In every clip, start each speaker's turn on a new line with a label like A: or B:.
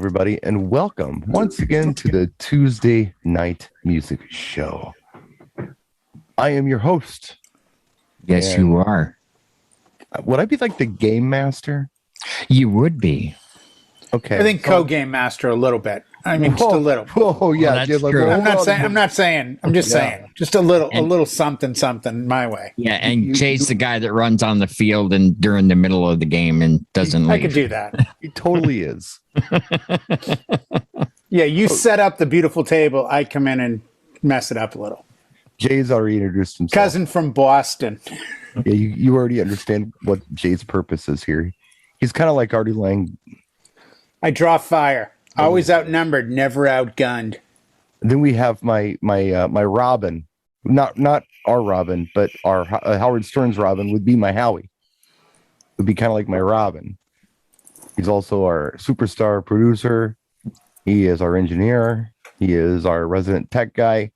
A: everybody, and welcome once again to the Tuesday Night Music Show. I am your host.
B: Yes, you are.
A: Would I be like the game master?
B: You would be.
A: Okay.
C: I think co-game master a little bit. I mean, just a little.
A: Oh, yeah.
B: Well, that's true.
C: I'm not saying. I'm just saying. Just a little something my way.
B: Yeah, and Jay's the guy that runs on the field and during the middle of the game and doesn't leave.
C: I could do that.
A: He totally is.
C: Yeah, you set up the beautiful table. I come in and mess it up a little.
A: Jay's already introduced himself.
C: Cousin from Boston.
A: Yeah, you already understand what Jay's purpose is here. He's kind of like Artie Lang.
C: I draw fire. Always outnumbered, never outgunned.
A: Then we have my Robin, not our Robin, but our Howard Stern's Robin would be my Howie. Would be kind of like my Robin. He's also our superstar producer. He is our engineer. He is our resident tech guy.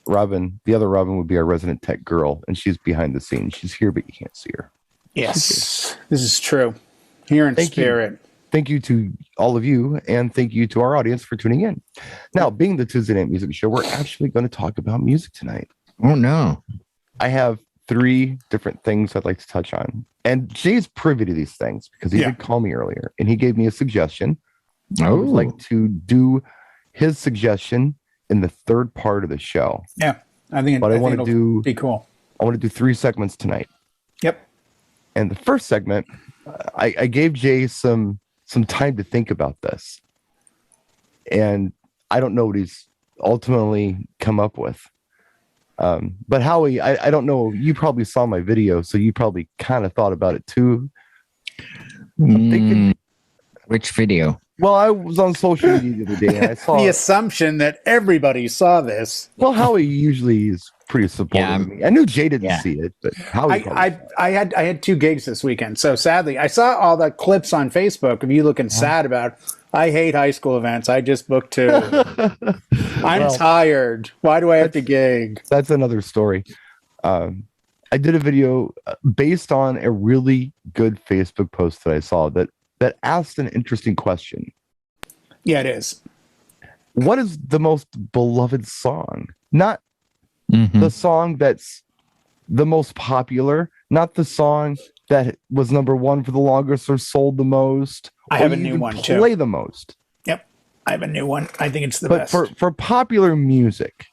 A: Robin, the other Robin would be our resident tech girl, and she's behind the scenes. She's here, but you can't see her.
C: Yes, this is true. Here in spirit.
A: Thank you to all of you, and thank you to our audience for tuning in. Now, being the Tuesday Night Music Show, we're actually going to talk about music tonight.
B: Oh, no.
A: I have 3 different things I'd like to touch on. And Jay's privy to these things because he did call me earlier, and he gave me a suggestion. I would like to do his suggestion in the third part of the show.
C: Yeah, I think it'll be cool.
A: I want to do 3 segments tonight.
C: Yep.
A: And the first segment, I gave Jay some time to think about this. And I don't know what he's ultimately come up with. But Howie, I don't know. You probably saw my video, so you probably kind of thought about it too. I'm thinking,
B: which video?
A: Well, I was on social media the other day, and I saw
C: the assumption that everybody saw this.
A: Well, Howie usually is pretty supportive of me. I knew Jay didn't see it, but Howie.
C: I had 2 gigs this weekend, so sadly, I saw all the clips on Facebook of you looking sad about. I hate high school events. I just booked 2. I'm tired. Why do I have to gig?
A: That's another story. I did a video based on a really good Facebook post that I saw that asked an interesting question.
C: Yeah, it is.
A: What is the most beloved song? Not the song that's the most popular, not the song that was number 1 for the longest or sold the most.
C: I have a new one too.
A: Play the most.
C: Yep, I have a new one. I think it's the best.
A: But for popular music,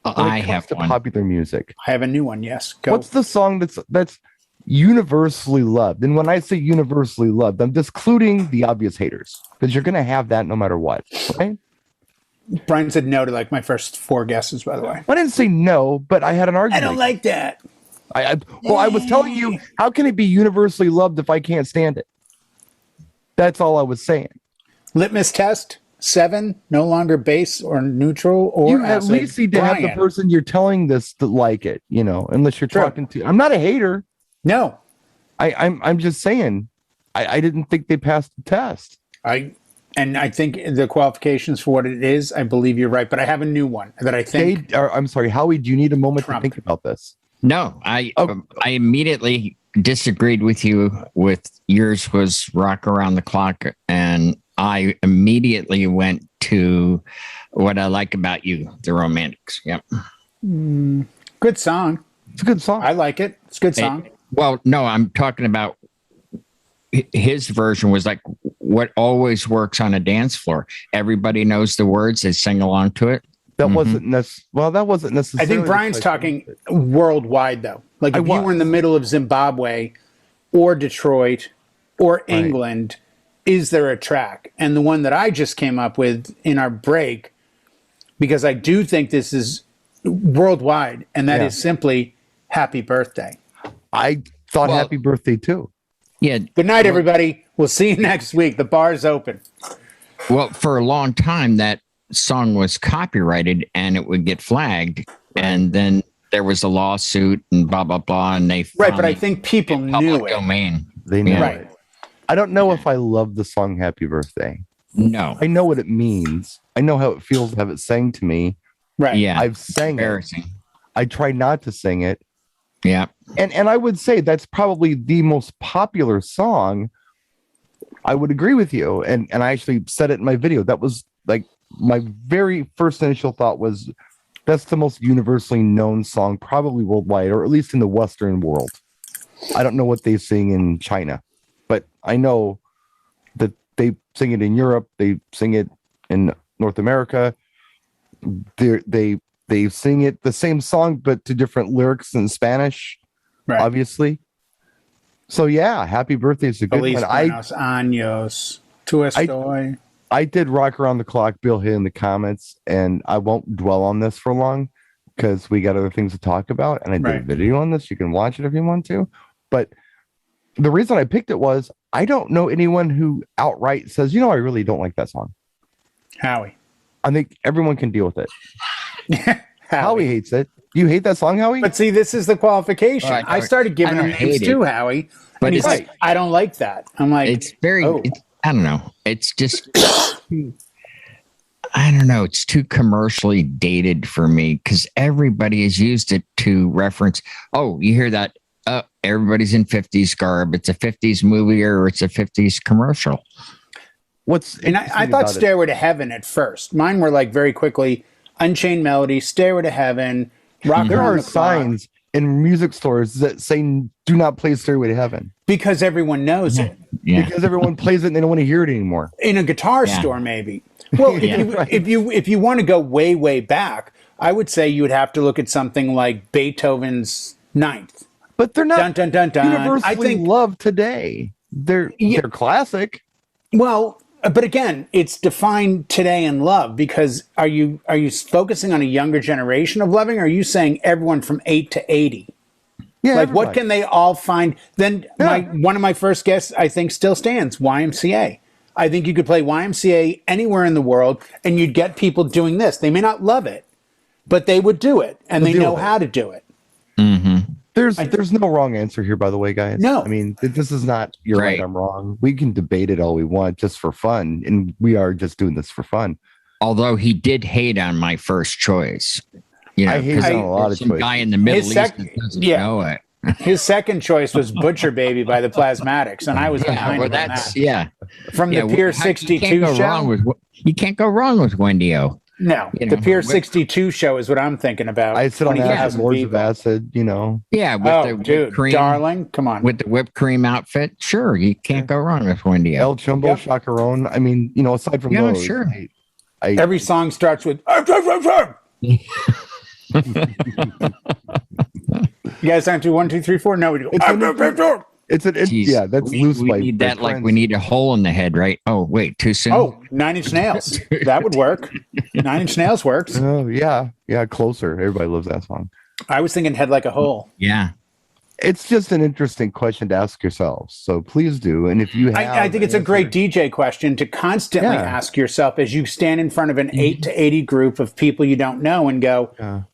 B: I have one.
A: Popular music.
C: I have a new one. Yes. Go.
A: What's the song that's universally loved? And when I say universally loved, I'm excluding the obvious haters because you're going to have that no matter what. Right?
C: Brian said no to like my first 4 guesses. By the way,
A: I didn't say no, but I had an argument.
C: I don't like that.
A: I was telling you, how can it be universally loved if I can't stand it? That's all I was saying.
C: Litmus test 7, no longer base or neutral or
A: you at least need to have the person you're telling this to like it, unless you're talking to. I'm not a hater.
C: No,
A: I'm just saying. I didn't think they passed the test.
C: I think the qualifications for what it is. I believe you're right, but I have a new one that I think.
A: I'm sorry, Howie. Do you need a moment to think about this?
B: No, I immediately disagreed with you. With yours was Rock Around the Clock, and I immediately went to What I Like About You, the Romantics. Yep.
C: Good song.
A: It's a good song.
C: I like it. It's a good song.
B: Well, no, I'm talking about his version was like what always works on a dance floor. Everybody knows the words. They sing along to it.
A: That wasn't necessarily.
C: I think Brian's talking worldwide, though. Like if you were in the middle of Zimbabwe or Detroit or England, is there a track? And the one that I just came up with in our break, because I do think this is worldwide, and that is simply Happy Birthday.
A: I thought Happy Birthday, too.
B: Yeah.
C: Good night, everybody. We'll see you next week. The bar's open.
B: Well, for a long time, that song was copyrighted and it would get flagged, and then there was a lawsuit and blah blah blah, and they
C: but I think people knew it.
B: Domain.
A: They knew it. I don't know if I love the song Happy Birthday.
B: No,
A: I know what it means. I know how it feels to have it sang to me.
C: Right.
B: Yeah.
A: I've sang it. I try not to sing it.
B: Yeah.
A: And I would say that's probably the most popular song I would agree with you. And I actually said it in my video. That was like my very first initial thought was that's the most universally known song, probably worldwide, or at least in the Western world. I don't know what they sing in China, but I know that they sing it in Europe. They sing it in North America. They sing it the same song, but to different lyrics in Spanish, obviously. So yeah, Happy Birthday is a good one.
C: Buenos años. Tu estoy.
A: I did Rock Around the Clock, Bill hit in the comments, and I won't dwell on this for long because we got other things to talk about. And I did a video on this. You can watch it if you want to. But the reason I picked it was I don't know anyone who outright says, I really don't like that song.
C: Howie.
A: I think everyone can deal with it. Howie hates it. You hate that song, Howie?
C: But see, this is the qualification. I started giving him names too, Howie. But he's like, I don't like that. I'm like,
B: it's very, I don't know. It's just, I don't know. It's too commercially dated for me because everybody has used it to reference. Oh, you hear that? Everybody's in 50s garb. It's a 50s movie or it's a 50s commercial.
C: And I thought Stairway to Heaven at first. Mine were like very quickly Unchained Melody, Stairway to Heaven, Rock
A: There
C: Around
A: are
C: the Clock.
A: signs in music stores that say do not play Stairway to Heaven.
C: Because everyone knows it.
B: Yeah.
A: Because everyone plays it and they don't want to hear it anymore.
C: In a guitar store, maybe. Well, if you want to go way, way back, I would say you would have to look at something like Beethoven's Ninth.
A: But they're not
C: dun, dun, dun, dun.
A: universally loved today. They're classic.
C: Well, but again, it's defined today in love because are you focusing on a younger generation of loving, or are you saying everyone from 8 to 80?
A: Yeah,
C: like what can they all find? Then one of my first guests, I think, still stands, YMCA. I think you could play YMCA anywhere in the world and you'd get people doing this. They may not love it, but they would do it and they know how to do it.
B: Mm-hmm.
A: There's no wrong answer here, by the way, guys.
C: No.
A: I mean, this is not you're right, I'm wrong. We can debate it all we want just for fun, and we are just doing this for fun.
B: Although he did hate on my first choice.
A: I hate on a lot of choices.
B: Guy in the Middle East that doesn't know it.
C: His second choice was Butcher Baby by the Plasmatics, and I was behind him on that. From the Pier 62 show.
B: You can't go wrong with Wendy-O.
C: No, the Pier 62 show is what I'm thinking about.
A: I sit on acid, Lords of Acid,
B: Yeah, with the whipped cream,
C: darling, come on.
B: With the whipped cream outfit, sure, you can't go wrong with Wendy-O.
A: El Chumbo, Chacarone. I mean, aside from those,
B: sure.
C: Every song starts with. You guys aren't do 1, 2, 3, 4. No, we do.
A: That's loose.
B: We need that like we need a hole in the head, right? Oh, wait, too soon.
C: Oh, 9 Inch Nails. That would work. 9 Inch Nails works.
A: Oh, yeah. Closer. Everybody loves that song.
C: I was thinking Head Like a Hole.
B: Yeah.
A: It's just an interesting question to ask yourselves. So please do. And if you have,
C: I think it's a great DJ question to constantly ask yourself as you stand in front of an 8 to 80 group of people you don't know and go,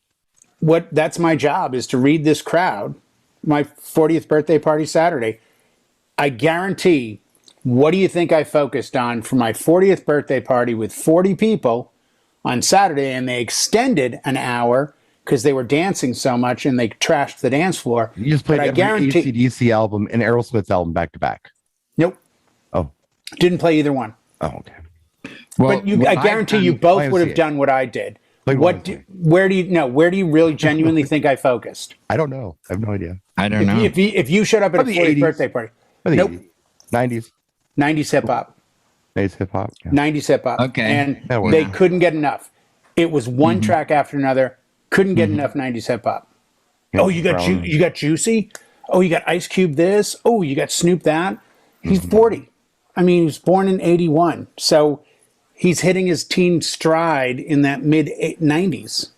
C: that's my job, is to read this crowd. My 40th birthday party Saturday. I guarantee, what do you think I focused on for my 40th birthday party with 40 people on Saturday? And they extended an hour because they were dancing so much and they trashed the dance floor.
A: You just played every AC/DC album and Aerosmith album back to back.
C: Nope.
A: Oh.
C: Didn't play either one.
A: Oh, okay.
C: Well, but I guarantee you both would have done what I did. Where do you really genuinely think I focused?
A: I don't know. I have no idea.
B: I don't know.
C: If you showed up at a 40th birthday party. Nope.
A: 90s.
C: 90s hip hop.
A: 90s hip hop. Yeah.
C: 90s hip hop.
B: Okay.
C: And they couldn't get enough. It was one track after another. Couldn't get enough 90s hip hop.
A: Yeah,
C: you got Juicy. Oh, you got Ice Cube this. Oh, you got Snoop that. He's 40. I mean, he was born in 81. So he's hitting his teen stride in that mid 90s.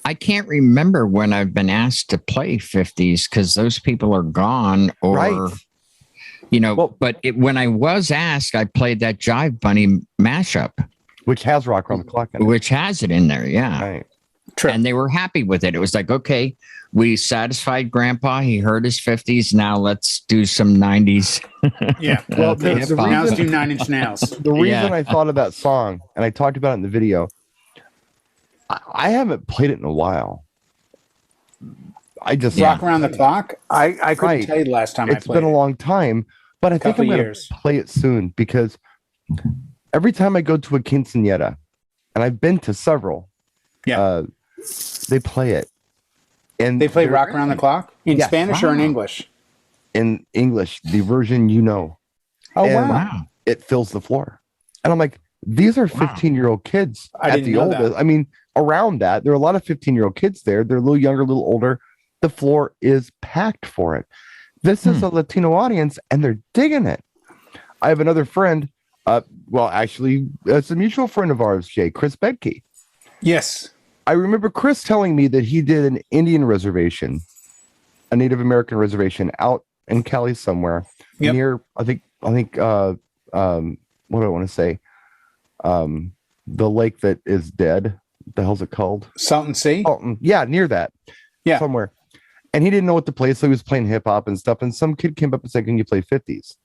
B: I can't remember when I've been asked to play 50s because those people are gone or, but when I was asked, I played that Jive Bunny mashup.
A: Which has Rock Around the Clock in it.
B: Which has it in there, yeah.
A: Right.
C: True.
B: And they were happy with it. It was like, okay, we satisfied Grandpa. He heard his 50s. Now let's do some 90s.
C: Yeah. Well, now let's do 9 Inch Nails.
A: The reason I thought of that song, and I talked about it in the video, I haven't played it in a while. I just
C: Rock Around the Clock. I couldn't tell you the last time I played.
A: It's been a long time, but I think I'm going to play it soon because every time I go to a quinceañera, and I've been to several, they play it. And
C: they play Rock Around the Clock in Spanish or in English?
A: In English, the version you know.
C: Oh, wow.
A: It fills the floor. And I'm like, these are 15-year-old kids at the oldest. I mean, around that, there are a lot of 15-year-old kids there. They're a little younger, a little older. The floor is packed for it. This is a Latino audience, and they're digging it. I have another friend. Actually, it's a mutual friend of ours, Jay, Chris Bedke.
C: Yes.
A: I remember Chris telling me that he did an Indian reservation, a Native American reservation out in Cali somewhere near, I think, what do I want to say? The lake that is dead. The hell's it called?
C: Salton Sea?
A: Salton. Yeah, near that. Yeah. Somewhere. And he didn't know what to play, so he was playing hip hop and stuff. And some kid came up and said, "Can you play 50s?"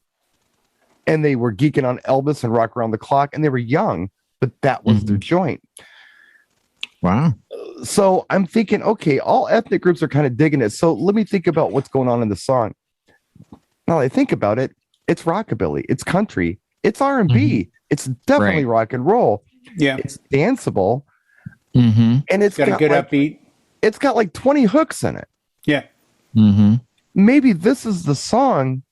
A: And they were geeking on Elvis and Rock Around the Clock, and they were young, but that was their joint.
B: Wow.
A: So I'm thinking, okay, all ethnic groups are kind of digging it. So let me think about what's going on in the song. Now I think about it, it's rockabilly, it's country, it's R&B, it's definitely rock and roll.
C: Yeah.
A: It's danceable.
B: And
A: it's
C: got a good upbeat.
A: It's got like 20 hooks in it.
C: Yeah.
A: Maybe this is the song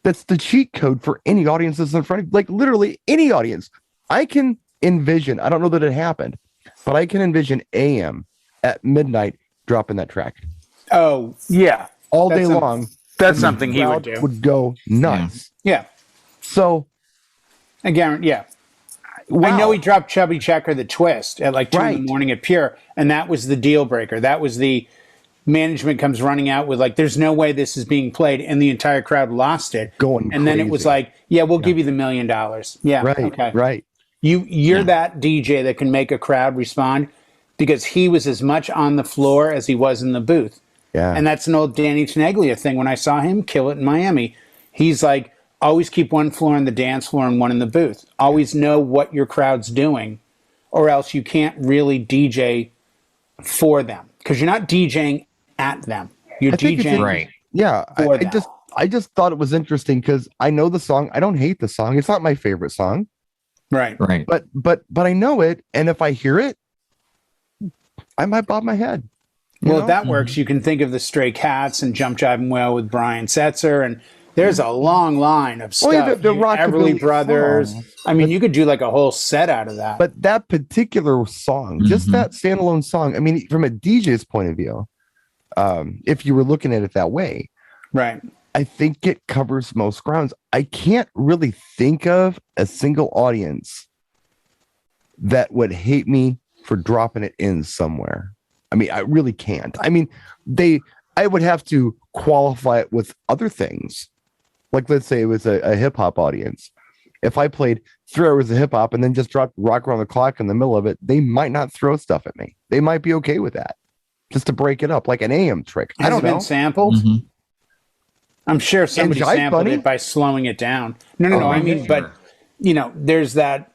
A: that's the cheat code for any audiences in front of, like literally any audience. I can envision, I don't know that it happened, but I can envision AM at midnight dropping that track.
C: Oh, yeah.
A: All day long.
C: That's something he would do.
A: Would go nuts.
C: Yeah.
A: So,
C: again, wow. I know he dropped Chubby Checker the Twist at like 2 in the morning at Pure, and that was the deal breaker. That was the management comes running out with like, there's no way this is being played, and the entire crowd lost it. And then it was like, we'll give you the $1 million. Yeah.
A: Right.
C: Okay.
A: Right.
C: You're that DJ that can make a crowd respond because he was as much on the floor as he was in the booth.
A: Yeah.
C: And that's an old Danny Tenaglia thing. When I saw him kill it in Miami, he's like, always keep one floor on the dance floor and one in the booth. Always know what your crowd's doing, or else you can't really DJ for them because you're not DJing at them. You're DJing
A: Yeah. I just thought it was interesting because I know the song. I don't hate the song. It's not my favorite song.
C: Right.
A: But I know it, and if I hear it, I might bob my head.
C: Well, if that works, you can think of the Stray Cats and Jump Jive and Wail with Brian Setzer, and there's a long line of stuff.
A: The
C: Everly Brothers. Song. I mean, you could do like a whole set out of that.
A: But that particular song, just that standalone song, I mean, from a DJ's point of view, if you were looking at it that way,
C: right?
A: I think it covers most grounds. I can't really think of a single audience that would hate me for dropping it in somewhere. I mean, I really can't. I mean, I would have to qualify it with other things. Like, let's say it was a hip hop audience. If I played 3 hours of hip hop and then just dropped Rock Around the Clock in the middle of it, they might not throw stuff at me. They might be okay with that, just to break it up, like an AM trick. I don't know.
C: Has it been sampled? I'm sure somebody sampled it by slowing it down. No. I mean, but there's that.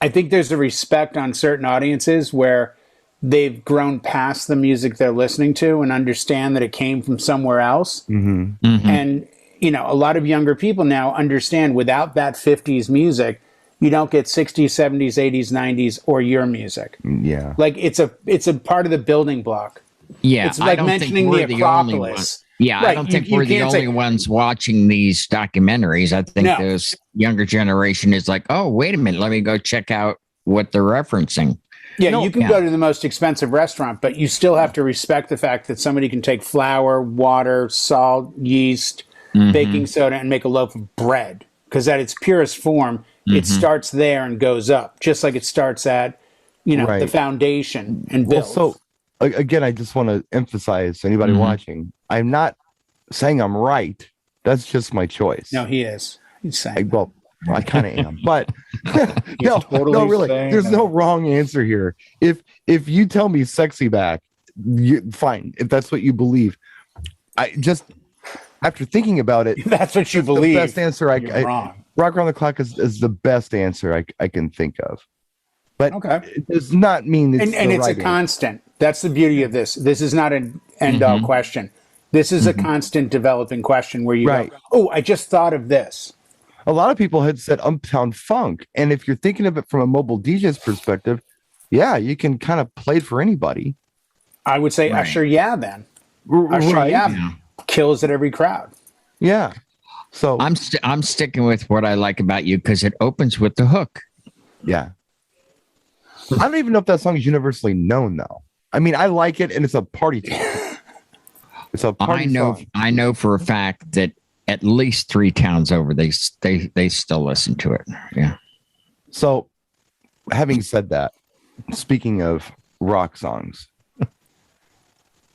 C: I think there's a respect on certain audiences where they've grown past the music they're listening to and understand that it came from somewhere else. And a lot of younger people now understand without that 50s music, you don't get 60s, 70s, 80s, 90s, or your music.
A: Yeah.
C: Like it's a part of the building block.
B: Yeah.
C: It's like mentioning the Acropolis.
B: Yeah.
C: Right.
B: I don't think we're the only ones watching these documentaries. I think this younger generation is like, oh, wait a minute. Let me go check out what they're referencing.
C: Yeah, you can go to the most expensive restaurant, but you still have to respect the fact that somebody can take flour, water, salt, yeast, baking soda, and make a loaf of bread. Because at its purest form, it starts there and goes up, just like it starts at, the foundation and builds.
A: Well, so again, I just want to emphasize to anybody watching, I'm not saying I'm right. That's just my choice.
C: No, he is. He's saying.
A: I kind of am, but no, really. There's no wrong answer here. If you tell me sexy back, fine. If that's what you believe, I just after thinking about it,
C: that's what you believe.
A: The best answer
C: wrong.
A: Rock Around the Clock is the best answer I can think of. But it does not mean it's
C: and it's a constant. That's the beauty of this. This is not an end all question. This is a constant developing question where you go, oh, I just thought of this.
A: A lot of people had said Uptown Funk. And if you're thinking of it from a mobile DJ's perspective, yeah, you can kind of play it for anybody.
C: I would say Usher, then. Usher, kills at every crowd.
A: Yeah. So
B: I'm sticking with what I like about you because it opens with the hook.
A: Yeah. I don't even know if that song is universally known, though. I mean, I like it, and it's a party song. It's a party song.
B: I know for a fact that at least 3 towns over, they still listen to it. Yeah.
A: So, having said that, speaking of rock songs,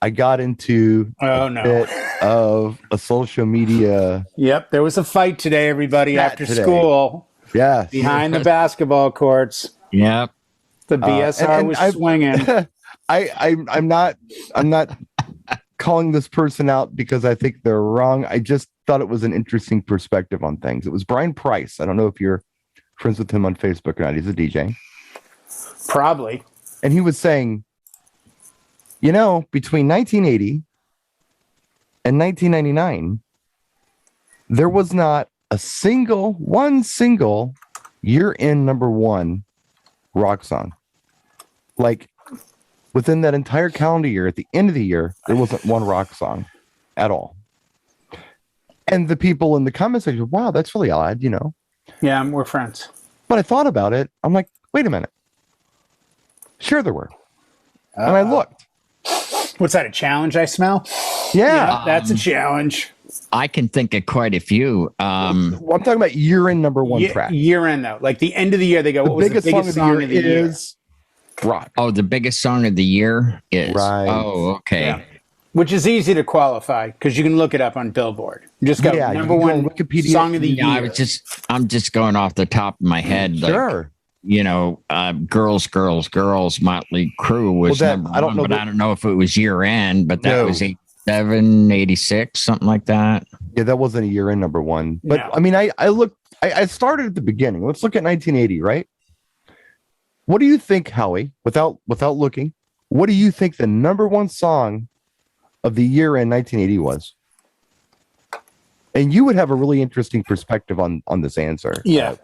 A: I got into a bit of a social media.
C: Yep, there was a fight today, everybody, after school.
A: Yeah,
C: behind the basketball courts.
B: Yep,
C: the BSR was swinging.
A: I'm not calling this person out because I think they're wrong. I just thought it was an interesting perspective on things. It was Brian Price. I don't know if you're friends with him on Facebook or not. He's a DJ.
C: Probably.
A: And he was saying, you know, between 1980 and 1999, there was not one single year-end #1 rock song. Like, within that entire calendar year, at the end of the year, there wasn't one rock song at all. And the people in the comment section, wow, that's really odd, you know?
C: Yeah, we're friends.
A: But I thought about it. I'm like, wait a minute. Sure there were. And I looked.
C: What's that, a challenge I smell?
A: Yeah.
C: That's a challenge.
B: I can think of quite a few.
A: I'm talking about year-end #1 track.
C: Year-end, though. Like the end of the year, they go, what was the biggest song of the year?
A: Is rock.
B: Oh, the biggest song of the year is.
A: Right.
B: Oh, okay.
C: Yeah. Which is easy to qualify because you can look it up on Billboard. You just go #1 Wikipedia song of the year.
B: I'm just going off the top of my head.
A: Sure.
B: Like, you know, Girls, Motley Crue was #1, I don't know if it was year end, but that was 87, 86, something like that.
A: Yeah, that wasn't a year-end #1. But I mean, I started at the beginning. Let's look at 1980, right? What do you think, Howie, without looking, what do you think the #1 song of the year in 1980 was? And you would have a really interesting perspective on this answer.
C: Yeah.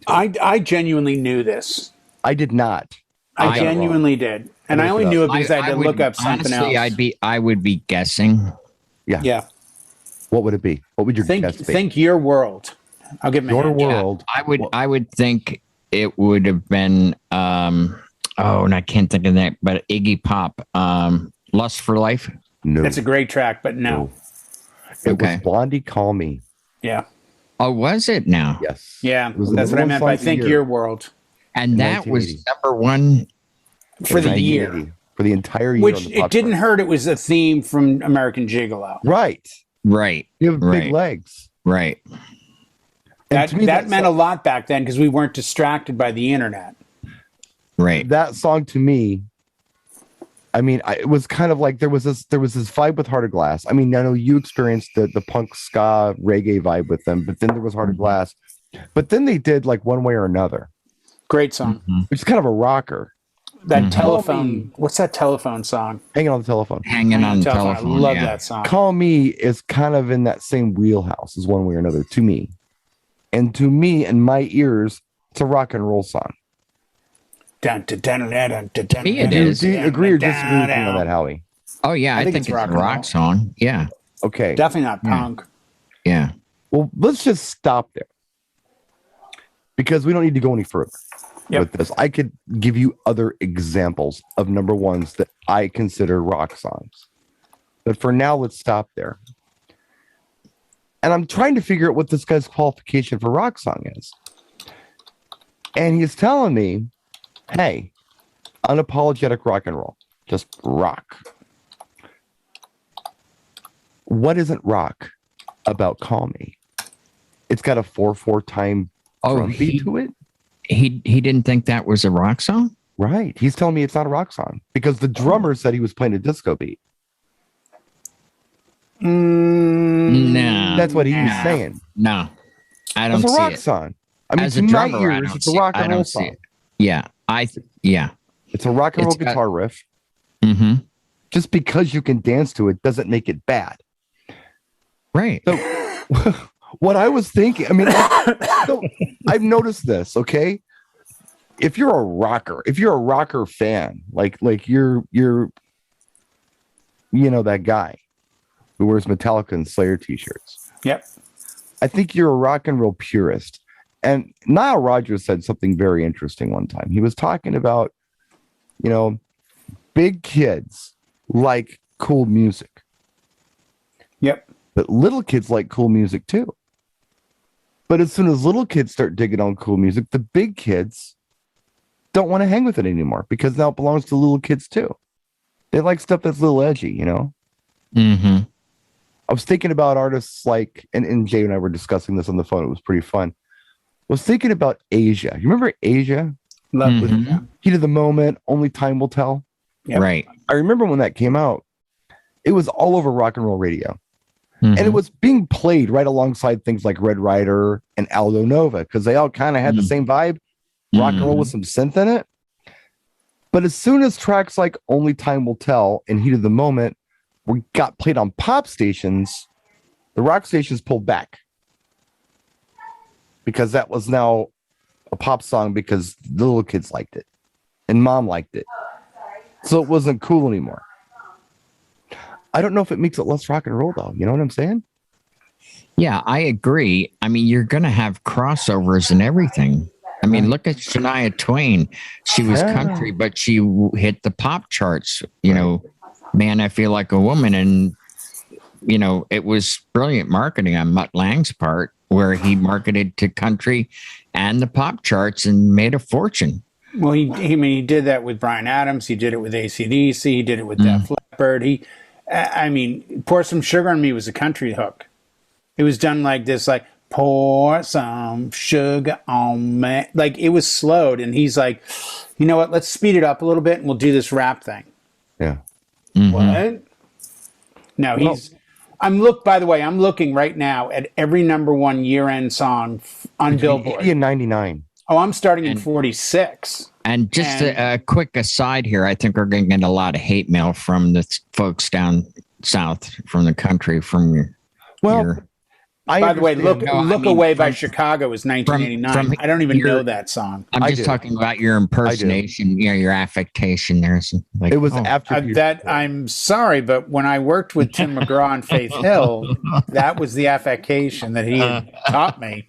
C: I genuinely knew this.
A: I did not.
C: I genuinely did. And I only knew it because I had to look up something else.
B: I would be guessing.
A: Yeah.
C: Yeah.
A: What would it be? What would your guess be?
C: Think Your World. I'll give him
A: Your World.
B: Yeah, I would think it would have been and I can't think of that, but Iggy Pop, Lust for Life.
A: No.
C: That's a great track, but no.
A: It was Blondie, Call Me.
C: Yeah.
B: Oh, was it now?
A: Yes.
C: Yeah. That's what I meant by Think Your World.
B: And that was #1
C: for the year.
A: For the entire year.
C: Which it didn't hurt. It was a theme from American Gigolo.
A: Right.
B: You
A: have big legs.
B: Right.
C: That meant a lot back then because we weren't distracted by the internet.
B: Right.
A: That song to me, I mean, it was kind of like there was this vibe with Heart of Glass. I mean, I know you experienced the punk ska reggae vibe with them, but then there was Heart of Glass. But then they did like One Way or Another.
C: Great song.
A: Which is kind of a rocker.
C: That telephone. What's that telephone song?
A: Hanging on the Telephone.
B: Hanging on the telephone.
C: I love that song.
A: Call Me is kind of in that same wheelhouse as One Way or Another to me. And to me, in my ears, it's a rock and roll song.
B: It is.
A: Do you agree or disagree with me on that, Howie?
B: Oh, yeah. I think it's a rock song. Yeah.
A: Okay.
C: Definitely not punk.
B: Yeah.
A: Well, let's just stop there. Because we don't need to go any further with this. I could give you other examples of #1s that I consider rock songs. But for now, let's stop there. And I'm trying to figure out what this guy's qualification for rock song is. And he's telling me, hey, unapologetic rock and roll. Just rock. What isn't rock about Call Me? It's got a 4/4 time drum beat to it.
B: He didn't think that was a rock song?
A: Right. He's telling me it's not a rock song because the drummer said he was playing a disco beat.
B: No.
A: That's what he was saying.
B: No. I don't see it.
A: It's a rock song. I mean, to my ears, it's a rock and roll song.
B: Yeah.
A: It's a rock and roll guitar riff.
B: Mm-hmm.
A: Just because you can dance to it doesn't make it bad.
B: Right.
A: So what I was thinking, I mean, I've noticed this, okay? If you're a rocker fan, like you're that guy who wears Metallica and Slayer t-shirts.
C: Yep.
A: I think you're a rock and roll purist. And Nile Rodgers said something very interesting one time. He was talking about, big kids like cool music.
C: Yep.
A: But little kids like cool music too. But as soon as little kids start digging on cool music, the big kids don't want to hang with it anymore because now it belongs to little kids too. They like stuff that's a little edgy,
B: Mm-hmm.
A: I was thinking about artists like, and Jay and I were discussing this on the phone. It was pretty fun. I was thinking about Asia. You remember Asia?
C: Love
A: With
C: it.
A: Heat of the Moment, Only Time Will Tell.
C: Yep.
B: Right.
A: I remember when that came out, it was all over rock and roll radio.
B: Mm-hmm.
A: And it was being played right alongside things like Red Rider and Aldo Nova because they all kind of had the same vibe, rock and roll with some synth in it. But as soon as tracks like Only Time Will Tell and Heat of the Moment got played on pop stations, the rock stations pulled back because that was now a pop song because the little kids liked it and mom liked it. So it wasn't cool anymore. I don't know if it makes it less rock and roll, though. You know what I'm saying?
B: Yeah, I agree. I mean, you're going to have crossovers and everything. I mean, look at Shania Twain. She was country, but she hit the pop charts. Man, I Feel Like a Woman. And, it was brilliant marketing on Mutt Lange's part, where he marketed to country and the pop charts and made a fortune.
C: Well, he did that with Bryan Adams. He did it with AC/DC. He did it with Def Leppard. Pour Some Sugar on Me was a country hook. It was done like this, like, pour some sugar on me. Like, it was slowed. And he's like, you know what? Let's speed it up a little bit and we'll do this rap thing.
A: Yeah.
B: Mm-hmm.
C: What? No, I'm looking right now at every #1 year-end song on Billboard.
A: 80 and 99.
C: Oh, I'm starting in 46.
B: And just a quick aside here, I think we're going to get a lot of hate mail from the folks down south from the country from your
C: By the way, Look Away by Chicago is 1989. I don't even know that song.
B: I'm just talking about your impersonation, your affectation there. So like,
A: it was after
C: that. I'm sorry, but when I worked with Tim McGraw on Faith Hill, that was the affectation that he had taught me.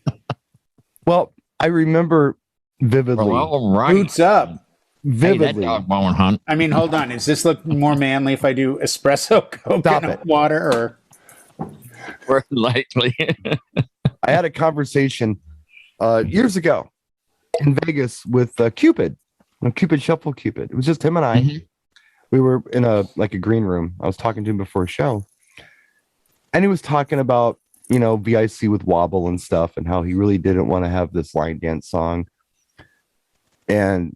A: Well, I remember vividly.
B: All right.
C: Boots up.
A: Vividly.
B: Hey, that dog won't hunt.
C: I mean, hold on. Does this look more manly if I do espresso coconut water or?
B: More likely.
A: I had a conversation years ago in Vegas with Cupid. Cupid Shuffle Cupid. It was just him and I. Mm-hmm. We were in a green room. I was talking to him before a show. And he was talking about, VIC with Wobble and stuff and how he really didn't want to have this line dance song. And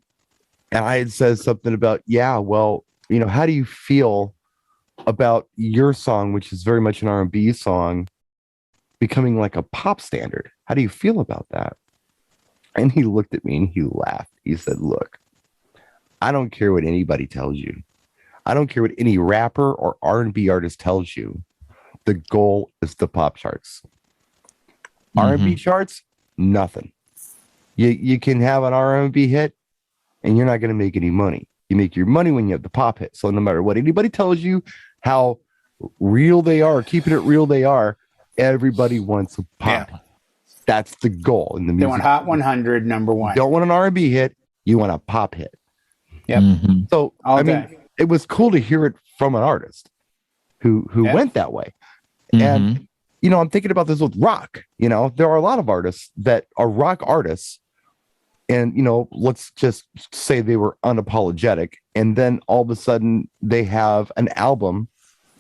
A: I had said something about, how do you feel about your song, which is very much an R&B song, becoming like a pop standard? How do you feel about that? And he looked at me and he laughed. He said, look, I don't care what anybody tells you. I don't care what any rapper or R&B artist tells you. The goal is the pop charts. Mm-hmm. R&B charts, nothing. You can have an R&B hit and you're not going to make any money. You make your money when you have the pop hit. So no matter what anybody tells you, how real they are, keeping it real they are, everybody wants a pop. Yeah. That's the goal in the music.
C: They want Hot 100 #1.
A: You don't want an R&B hit. You want a pop hit.
C: Yep.
B: Mm-hmm.
A: So it was cool to hear it from an artist who went that way. Mm-hmm. And I'm thinking about this with rock. There are a lot of artists that are rock artists. And, let's just say they were unapologetic. And then all of a sudden they have an album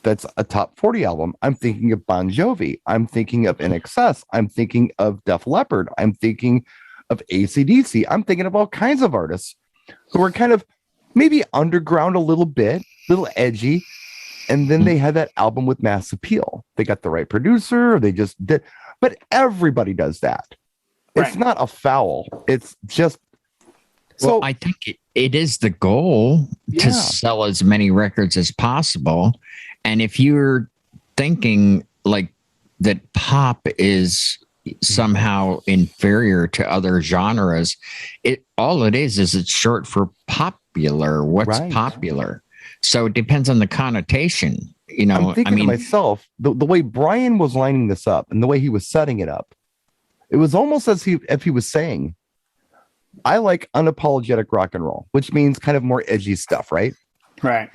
A: that's a top 40 album. I'm thinking of Bon Jovi. I'm thinking of NXS. I'm thinking of Def Leppard. I'm thinking of AC/DC. I'm thinking of all kinds of artists who are kind of maybe underground a little bit, a little edgy. And then they had that album with mass appeal. They got the right producer. Or they just did. But everybody does that. Right. It's not a foul. It's just.
B: So I think it is the goal to sell as many records as possible. And if you're thinking like that pop is somehow inferior to other genres. All it is it's short for popular. What's popular? So it depends on the connotation. You know,
A: I'm thinking to myself, the way Brian was lining this up and the way he was setting it up, it was almost as if he was saying, I like unapologetic rock and roll, which means kind of more edgy stuff, right?
C: Right.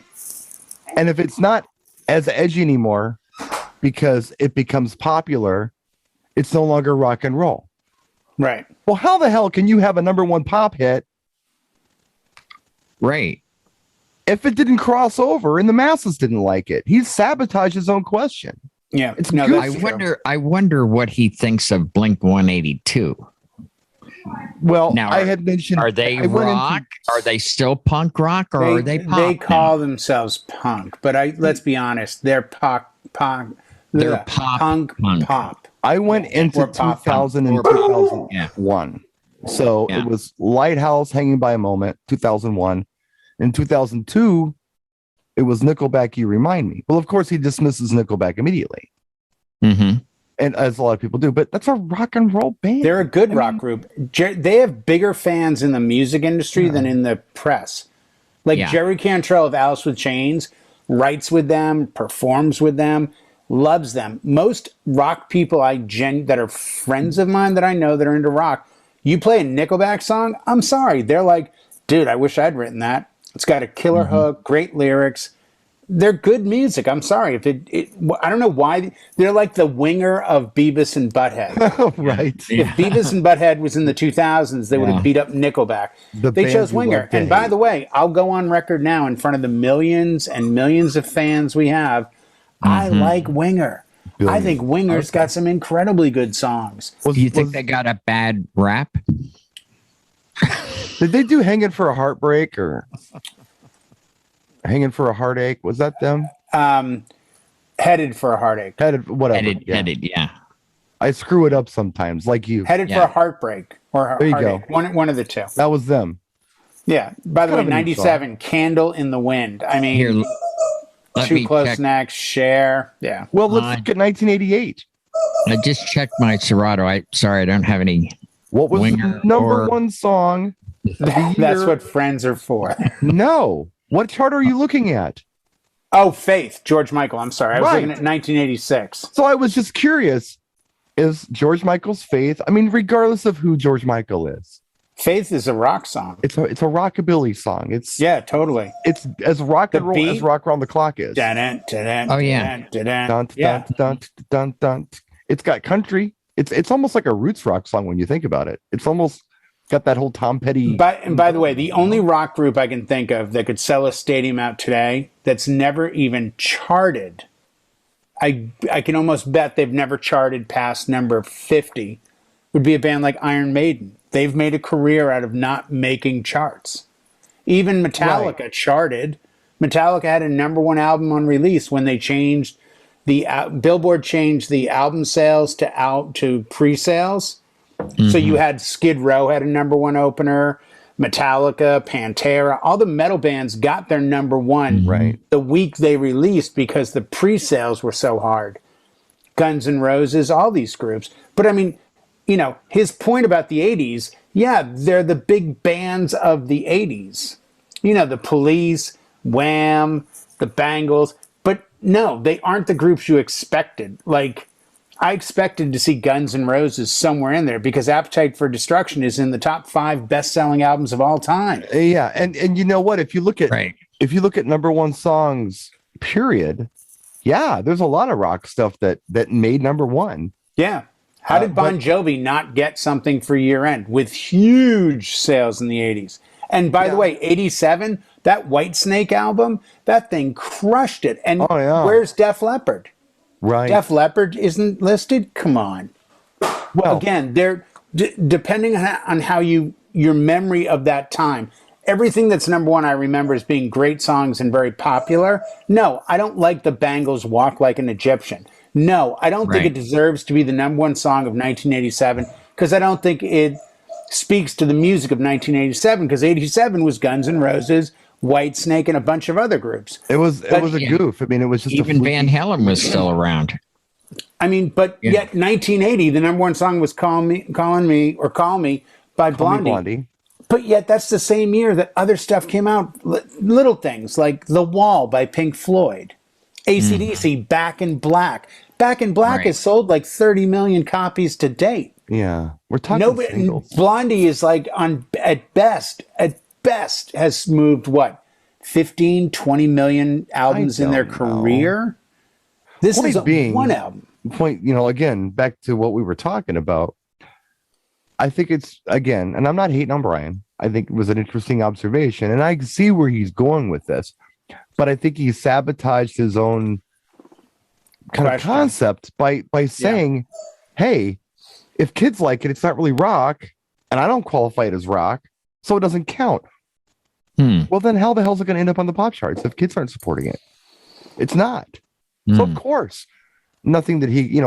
A: And if it's not as edgy anymore because it becomes popular, it's no longer rock and roll.
C: Right.
A: Well, how the hell can you have a #1 pop hit?
B: Right.
A: If it didn't cross over and the masses didn't like it, he sabotaged his own question.
C: Yeah.
A: It's
C: no,
A: good.
B: I wonder what he thinks of Blink 182.
A: Well,
B: now,
A: I had mentioned,
B: are they rock? Are they still punk rock, or are they pop?
C: They call themselves punk, but let's be honest, they're punk.
B: They're punk.
A: I went into 2000 and 2001. So it was Lighthouse, Hanging by a Moment, 2001. In 2002, it was Nickelback, You Remind Me. Well, of course, he dismisses Nickelback immediately.
B: Mm-hmm.
A: And as a lot of people do, but that's a rock and roll band.
C: They're a good rock group. They have bigger fans in the music industry than in the press. Like Jerry Cantrell of Alice with Chains writes with them, performs with them, loves them. Most rock people that are friends of mine that I know that are into rock, you play a Nickelback song, I'm sorry. They're like, dude, I wish I'd written that. It's got a killer hook, great lyrics. They're good music. I'm sorry if I don't know why they're like the winger of Beavis and Butthead.
A: Right.
C: If Beavis and Butthead was in the 2000s, they would have beat up Nickelback. They chose winger. And by the way, I'll go on record now in front of the millions and millions of fans we have. I like Winger. I think Winger's got some incredibly good songs.
B: Do you think they got a bad rap?
A: Did they do Hanging for a Heartbreak or Hanging for a Heartache? Was that them?
C: Headed for a Heartache.
A: Whatever.
B: Headed, yeah.
A: I screw it up sometimes, like you.
C: Headed for a Heartbreak or
A: there you
C: Heartache.
A: go.
C: One of the two.
A: That was them.
C: Yeah. By the way, 97, Candle in the Wind. I mean,
B: Here,
C: Too Close Next, Share. Yeah.
A: Well, let's look at 1988.
B: I just checked my Serato. I don't have any.
A: What was the #1 song?
C: That's what friends are for.
A: No. What chart are you looking at?
C: Oh, Faith, George Michael. I'm sorry. I was looking at 1986.
A: So I was just curious. Is George Michael's Faith? I mean, regardless of who George Michael is.
C: Faith is a rock song.
A: It's a rockabilly song.
C: Yeah, totally.
A: It's as rock and roll as Rock Around the Clock is.
B: Oh yeah.
A: It's got country. It's almost like a roots rock song when you think about it. It's almost got that whole Tom Petty.
C: By the way, the only rock group I can think of that could sell a stadium out today that's never even charted, I can almost bet they've never charted past number 50, would be a band like Iron Maiden. They've made a career out of not making charts. Even Metallica charted. Metallica had a #1 album on release when they changed Billboard changed the album sales to pre-sales. So you had Skid Row had a #1 opener, Metallica, Pantera, all the metal bands got their #1 the week they released because the pre-sales were so hard. Guns N' Roses, all these groups. But I mean, his point about the 80s, they're the big bands of the 80s. The Police, Wham, the Bangles. But no, they aren't the groups you expected. Like, I expected to see Guns N' Roses somewhere in there because Appetite for Destruction is in the top 5 best-selling albums of all time.
A: Yeah, and you know what? If you look at #1 songs, period, there's a lot of rock stuff that made #1.
C: Yeah. How did Bon Jovi not get something for year-end with huge sales in the 80s? And by the way, 87, that Whitesnake album, that thing crushed it. And where's Def Leppard?
A: Right.
C: Def Leppard isn't listed? Come on. Well, again, they're depending on how your memory of that time. Everything that's #1 I remember as being great songs and very popular. No, I don't like the Bangles' Walk Like an Egyptian. No, I don't think it deserves to be the #1 song of 1987 because I don't think it speaks to the music of 1987 because 87 was Guns N' Roses, Whitesnake, and a bunch of other groups.
A: It was a goof. I mean, it was just
B: even Van Halen was still around.
C: I mean, but yet 1980, the number one song was "Call Me" by Blondie. But yet that's the same year that other stuff came out. Little things like "The Wall" by Pink Floyd, AC/DC, "Back in Black." "Back in Black" has sold like 30 million copies to date.
A: Yeah, we're talking singles.
C: Blondie is like at best has moved what 15, 20 million albums in their career. This is one album.
A: Point, again, back to what we were talking about. I think it's, again, and I'm not hating on Brian. I think it was an interesting observation, and I see where he's going with this. But I think he sabotaged his own kind of concept by saying, hey, if kids like it, it's not really rock, and I don't qualify it as rock, so it doesn't count. Well, then how the hell is it going to end up on the pop charts if kids aren't supporting it? It's not. So, of course, nothing that he,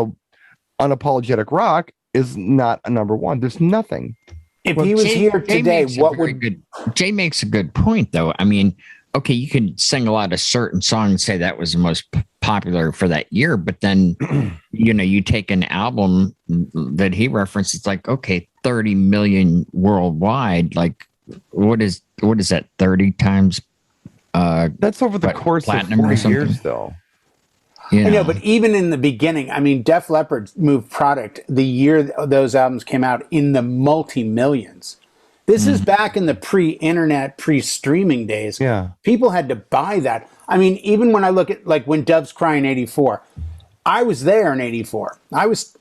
A: unapologetic rock is not a number one. There's nothing.
C: If he was here today, what would...
B: Jay makes a good point, though. I mean, okay, you can sing a lot of certain songs and say that was the most popular for that year, but then, you take an album that he referenced, it's like, okay, 30 million worldwide. Like, what is that, 30 times?
A: That's over the course of 40 years, though.
C: I know, but even in the beginning, I mean, Def Leppard moved product the year those albums came out in the multi-millions. This is back in the pre-internet, pre-streaming days.
A: Yeah.
C: People had to buy that. I mean, even when I look at, like, When Doves Cry in 84, I was there in 84. I was,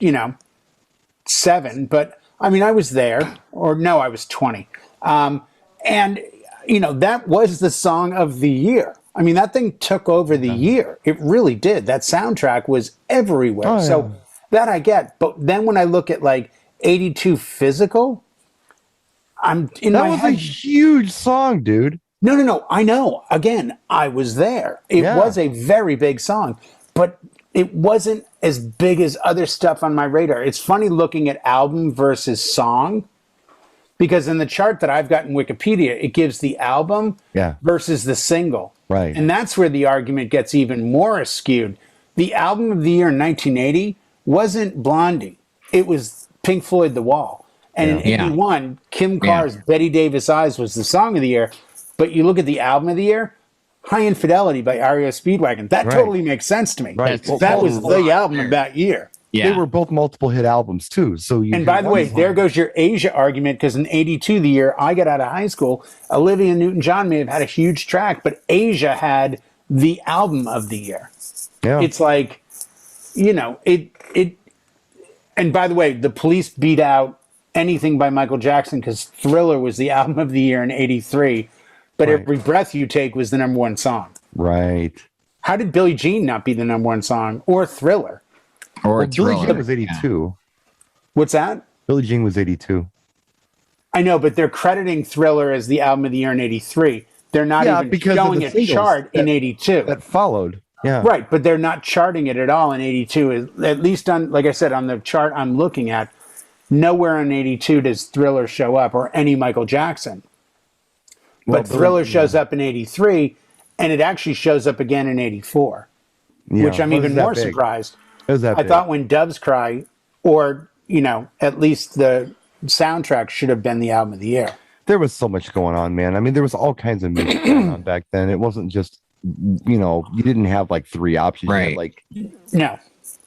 C: 7, but, I mean, I was there. Or, no, I was 20. And, that was the song of the year. I mean, that thing took over the year. It really did. That soundtrack was everywhere.
A: Oh, yeah.
C: So that I get. But then when I look at like 82 Physical, I'm in my head.
A: That was a huge song, dude.
C: No. I know. Again, I was there. It was a very big song, but it wasn't as big as other stuff on my radar. It's funny looking at album versus song. Because in the chart that I've got in Wikipedia, it gives the album versus the single.
A: Right.
C: And that's where the argument gets even more skewed. The album of the year in 1980 wasn't Blondie. It was Pink Floyd, The Wall. And in 81, Kim Carr's Betty Davis Eyes was the song of the year. But you look at the album of the year, High Infidelity by REO Speedwagon. That totally makes sense to me.
A: Right.
C: That was the album of that year.
A: Yeah. They were both multiple hit albums too. So
C: and by the way, there goes your Asia argument, because in 82, the year I got out of high school, Olivia Newton-John may have had a huge track, but Asia had the album of the year.
A: Yeah.
C: It's like, it and by the way, the Police beat out anything by Michael Jackson because Thriller was the album of the year in 83, but Every Breath You Take was the number one song.
A: Right.
C: How did Billie Jean not be the number one song, or Thriller?
B: Or
A: Billie Jean was 82.
C: What's that?
A: Billie Jean was 82.
C: I know, but they're crediting Thriller as the album of the year in 83. They're not even showing a chart in 82.
A: That followed. Yeah.
C: Right, but they're not charting it at all in 82. At least on, like I said, on the chart I'm looking at, nowhere in 82 does Thriller show up, or any Michael Jackson. But Thriller shows up in 83, and it actually shows up again in 84, which I'm even more surprised. I thought When Doves Cry, or, at least the soundtrack should have been the album of the year.
A: There was so much going on, man. I mean, there was all kinds of music going on back then. It wasn't just, you didn't have like 3 options.
B: Right.
A: You had, like,
C: no.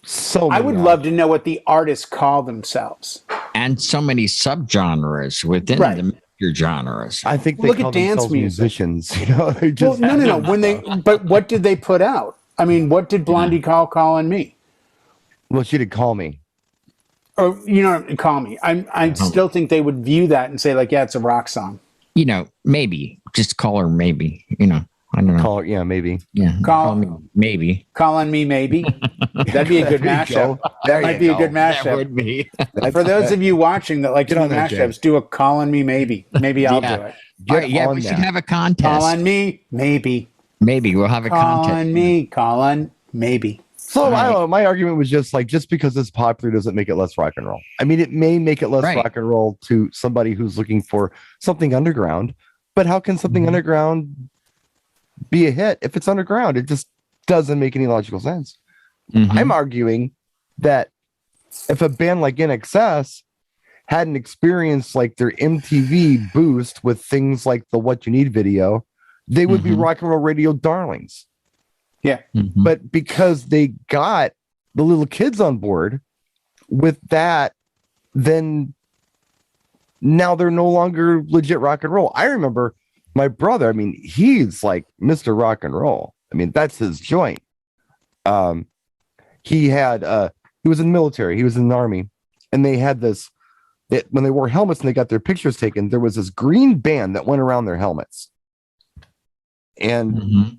A: So
C: I would love to know what the artists call themselves.
B: And so many subgenres within the major genres.
A: I think they call themselves musicians. They just
C: no. But what did they put out? I mean, what did Blondie call on Me?
A: Well, she did Call Me.
C: Or, Call Me. I still think they would view that and say, like, yeah, it's a rock song.
B: Maybe. Just call her maybe. I don't know.
A: Call her, yeah, maybe.
B: Yeah. Call me maybe.
C: Call on Me maybe. That'd be a good mashup. That might be a good mashup. That would be. For those of you watching that like to do mashups, do a Call on Me maybe. Maybe I'll do it.
B: We should have a contest.
C: Call on Me maybe.
B: Maybe we'll have a contest.
C: Call on Me. Call on maybe.
A: So I don't know. My argument was just because it's popular doesn't make it less rock and roll. I mean, it may make it less rock and roll to somebody who's looking for something underground, but how can something underground be a hit if it's underground? It just doesn't make any logical sense. I'm arguing that if a band like NXS hadn't experienced like their MTV boost with things like the What You Need video, they would be rock and roll radio darlings.
C: Yeah.
A: But because they got the little kids on board with that, then now they're no longer legit rock and roll. I remember my brother, I mean, he's like Mr. Rock and Roll. I mean, that's his joint. He was in the military, he was in the army, and they had this, when they wore helmets and they got their pictures taken, there was this green band that went around their helmets. And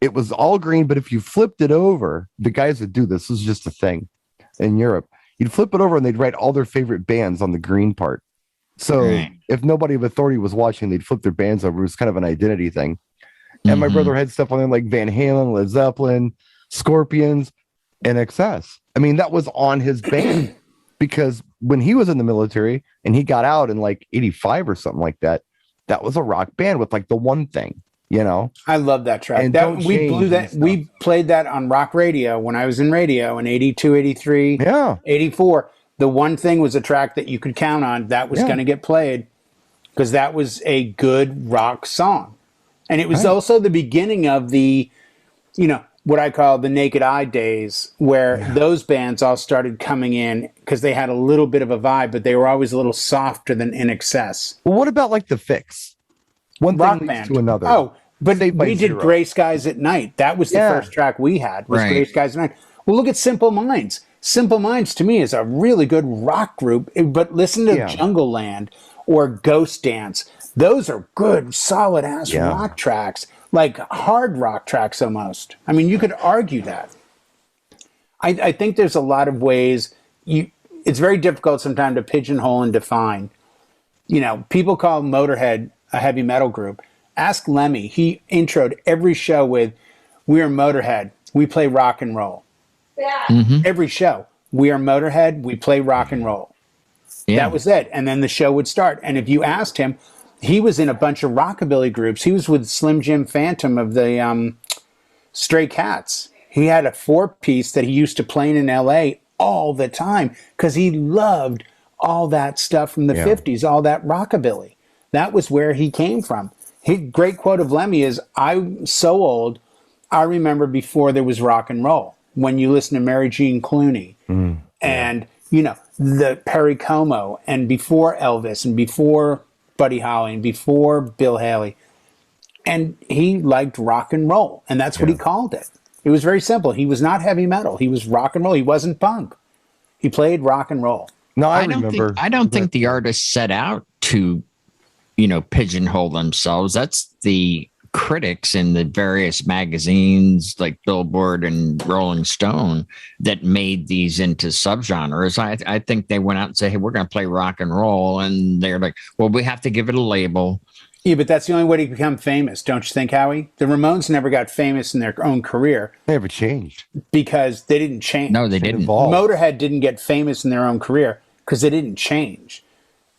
A: it was all green, but if you flipped it over, the guys would do this. This is just a thing in Europe. You'd flip it over and they'd write all their favorite bands on the green part. So if nobody of authority was watching, they'd flip their bands over. It was kind of an identity thing. And my brother had stuff on there like Van Halen, Led Zeppelin, Scorpions, and NXS. I mean, that was on his band because when he was in the military and he got out in like 85 or something like that, that was a rock band with like the one thing, you know?
C: I love that track.
A: And
C: we played that on rock radio when I was in radio in 82, 83, 84. The one thing was a track that you could count on that was going to get played because that was a good rock song. And it was also the beginning of the, you know, what I call the Naked Eye days, where those bands all started coming in because they had a little bit of a vibe, but they were always a little softer than NXS.
A: Well, what about like the Fix? One
C: rock
A: thing leads
C: band
A: to another.
C: Oh, but we did
A: Zero.
C: Gray Skies at Night. That was the first track we had, was Gray Skies at Night. Well, look at Simple Minds. Simple Minds, to me, is a really good rock group, but listen to Jungle Land or Ghost Dance. Those are good, solid-ass rock tracks, like hard rock tracks almost. I mean, you could argue that. I think there's a lot of ways. It's very difficult sometimes to pigeonhole and define. You know, people call Motorhead a heavy metal group. Ask Lemmy. He introed every show with, "We're Motorhead. We play rock and roll." Every show. "We are Motorhead. We play rock and roll." That was it. And then the show would start. And if you asked him, he was in a bunch of rockabilly groups. He was with Slim Jim Phantom of the Stray Cats. He had a 4-piece that he used to play in LA all the time because he loved all that stuff from the 50s, all that rockabilly. That was where he came from. His great quote of Lemmy is, "I'm so old, I remember before there was rock and roll." When you listen to Mary Jean Clooney and, you know, the Perry Como and before Elvis and before Buddy Holly and before Bill Haley. And he liked rock and roll. And that's what he called it. It was very simple. He was not heavy metal. He was rock and roll. He wasn't punk. He played rock and roll.
A: No,
B: I don't think the artists set out to, you know, pigeonhole themselves. That's the critics in the various magazines like Billboard and Rolling Stone that made these into subgenres. I think they went out and said, "Hey, we're going to play rock and roll," and they're like, "Well, we have to give it a label."
C: Yeah, but that's the only way to become famous, don't you think, Howie? The Ramones never got famous in their own career.
A: They never changed
C: because they didn't change.
B: No, they didn't.
C: Motorhead didn't get famous in their own career because they didn't change.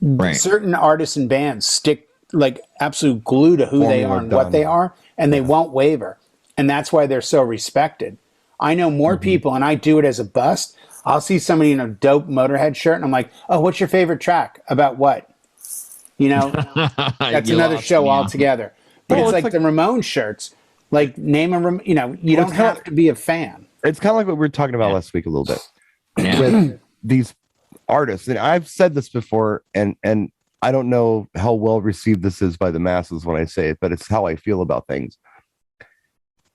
B: Right.
C: Certain artists and bands stick like absolute glue to who they are and what they are, and they won't waver. And that's why they're so respected. I know more people, and I do it as a bust. I'll see somebody in a dope Motorhead shirt, and I'm like, "Oh, what's your favorite track? About what?" You know, that's another show altogether. But it's like the Ramones shirts. Like, name a, you know, you don't have to be a fan.
A: It's kind of like what we were talking about last week a little bit with these artists. And I've said this before, and I don't know how well received this is by the masses when I say it, but it's how I feel about things.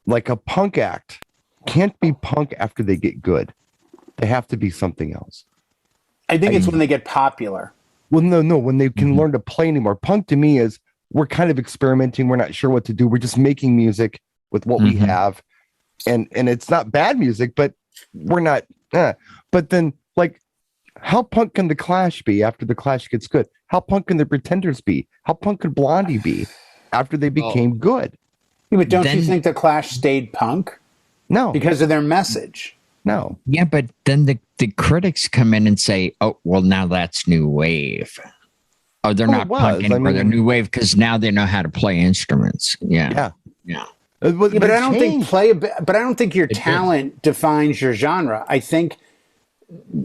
A: Like a punk act can't be punk after they get good. They have to be something else.
C: I think it's when they get popular.
A: Well, no, when they can learn to play anymore. Punk to me is we're kind of experimenting. We're not sure what to do. We're just making music with what we have. And it's not bad music, but we're not. But then, like, how punk can the Clash be after the Clash gets good? How punk can the Pretenders be? How punk could Blondie be after they became good?
C: Yeah, but don't you think the Clash stayed punk?
A: No.
C: Because of their message.
A: No.
B: Yeah, but then the critics come in and say, "Oh, well, now that's new wave." Oh, they're not punk anymore. They're new wave because now they know how to play instruments. Yeah.
C: But I don't think but I don't think your talent defines your genre. I think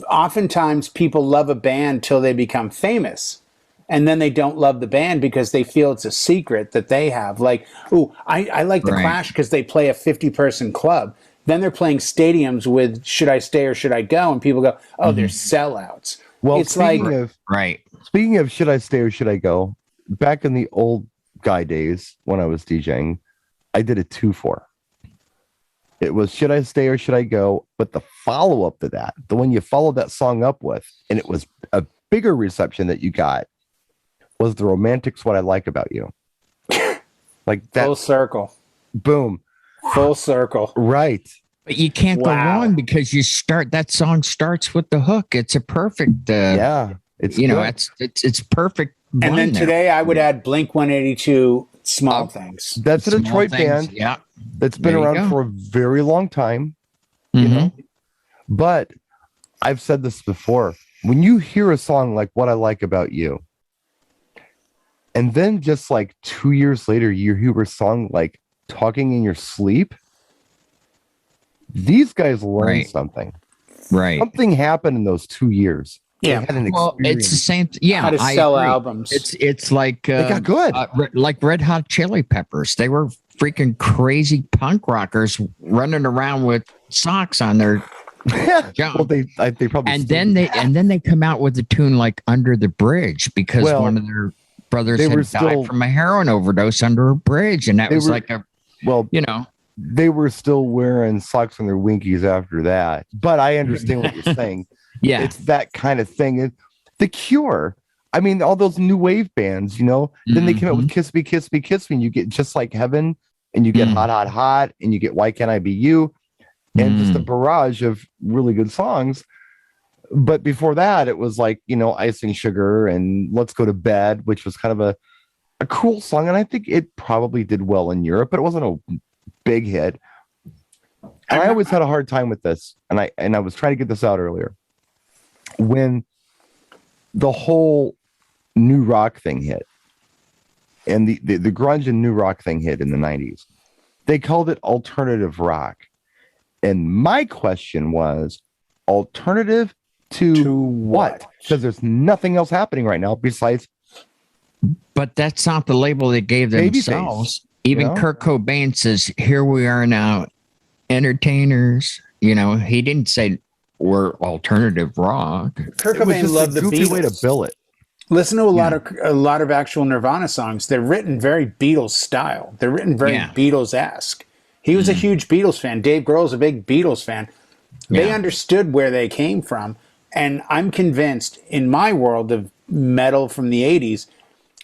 C: oftentimes people love a band till they become famous. And then they don't love the band because they feel it's a secret that they have. Like, oh, I like the Clash because they play a 50-person club. Then they're playing stadiums with Should I Stay or Should I Go? And people go, oh, they're sellouts.
A: Well,
C: it's speaking
A: of Should I Stay or Should I Go? Back in the old guy days when I was DJing, I did a 2-4. It was Should I Stay or Should I Go? But the follow-up to that, the one you followed that song up with, and it was a bigger reception that you got, was The Romantics, What I Like About You. Like that.
C: Full circle.
A: Boom.
C: Full circle.
A: Right.
B: But you can't go wrong because that song starts with the hook. It's a perfect.
A: It's
B: it's perfect.
C: And then today I would add Blink-182, Small Things.
A: That's a Detroit band.
B: Yeah.
A: That's been around for a very long time. You know? But I've said this before. When you hear a song like What I Like About You, and then just like 2 years later, you hear a song like Talking in Your Sleep, these guys learned something.
B: Right.
A: Something happened in those 2 years.
C: Yeah.
B: It's the same. How
C: to sell albums.
B: It's like
A: they got good.
B: Like Red Hot Chili Peppers. They were freaking crazy punk rockers running around with socks on their jump.
A: Well, they probably
B: and then they come out with a tune like Under the Bridge because one of their brothers had died from a heroin overdose under a bridge, and that was
A: they were still wearing socks on their winkies after that. But I understand what you're saying.
B: Yeah,
A: it's that kind of thing. The Cure. I mean, all those new wave bands. Then they came out with Kiss Me, Kiss Me, Kiss Me, and you get Just Like Heaven, and you get Hot, Hot, Hot, and you get Why Can't I Be You, and just a barrage of really good songs. But before that, it was like, Icing Sugar and Let's Go to Bed, which was kind of a cool song. And I think it probably did well in Europe, but it wasn't a big hit. And I always had a hard time with this. And I was trying to get this out earlier. When the whole new rock thing hit, and the grunge and new rock thing hit in the 90s, they called it alternative rock. And my question was, alternative to what? Because there's nothing else happening right now besides.
B: But that's not the label they gave themselves. Even Kurt Cobain says, "Here we are now, entertainers." He didn't say we're alternative rock.
C: Kurt Cobain loved the Beatles.
A: Way to bill it.
C: Listen to a lot of actual Nirvana songs. They're written very Beatles style. They're written very Beatles-esque. He was a huge Beatles fan. Dave Grohl's a big Beatles fan. They understood where they came from. And I'm convinced in my world of metal from the 80s,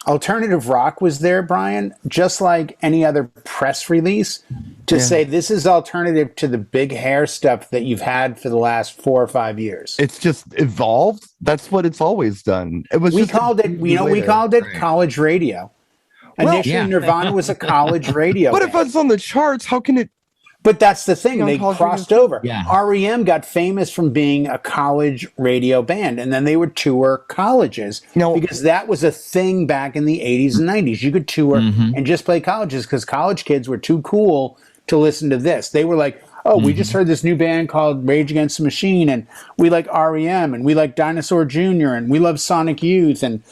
C: alternative rock was there, Brian, just like any other press release to say this is alternative to the big hair stuff that you've had for the last 4 or 5 years.
A: It's just evolved. That's what it's always done.
C: We called it college radio. Initially, Nirvana was a college radio
A: But if it's on the charts, how can it?
C: But that's the thing. They crossed over.
B: Yeah.
C: REM got famous from being a college radio band, and then they would tour colleges because that was a thing back in the 80s and 90s. You could tour and just play colleges because college kids were too cool to listen to this. They were like, oh, we just heard this new band called Rage Against the Machine, and we like REM, and we like Dinosaur Jr., and we love Sonic Youth, and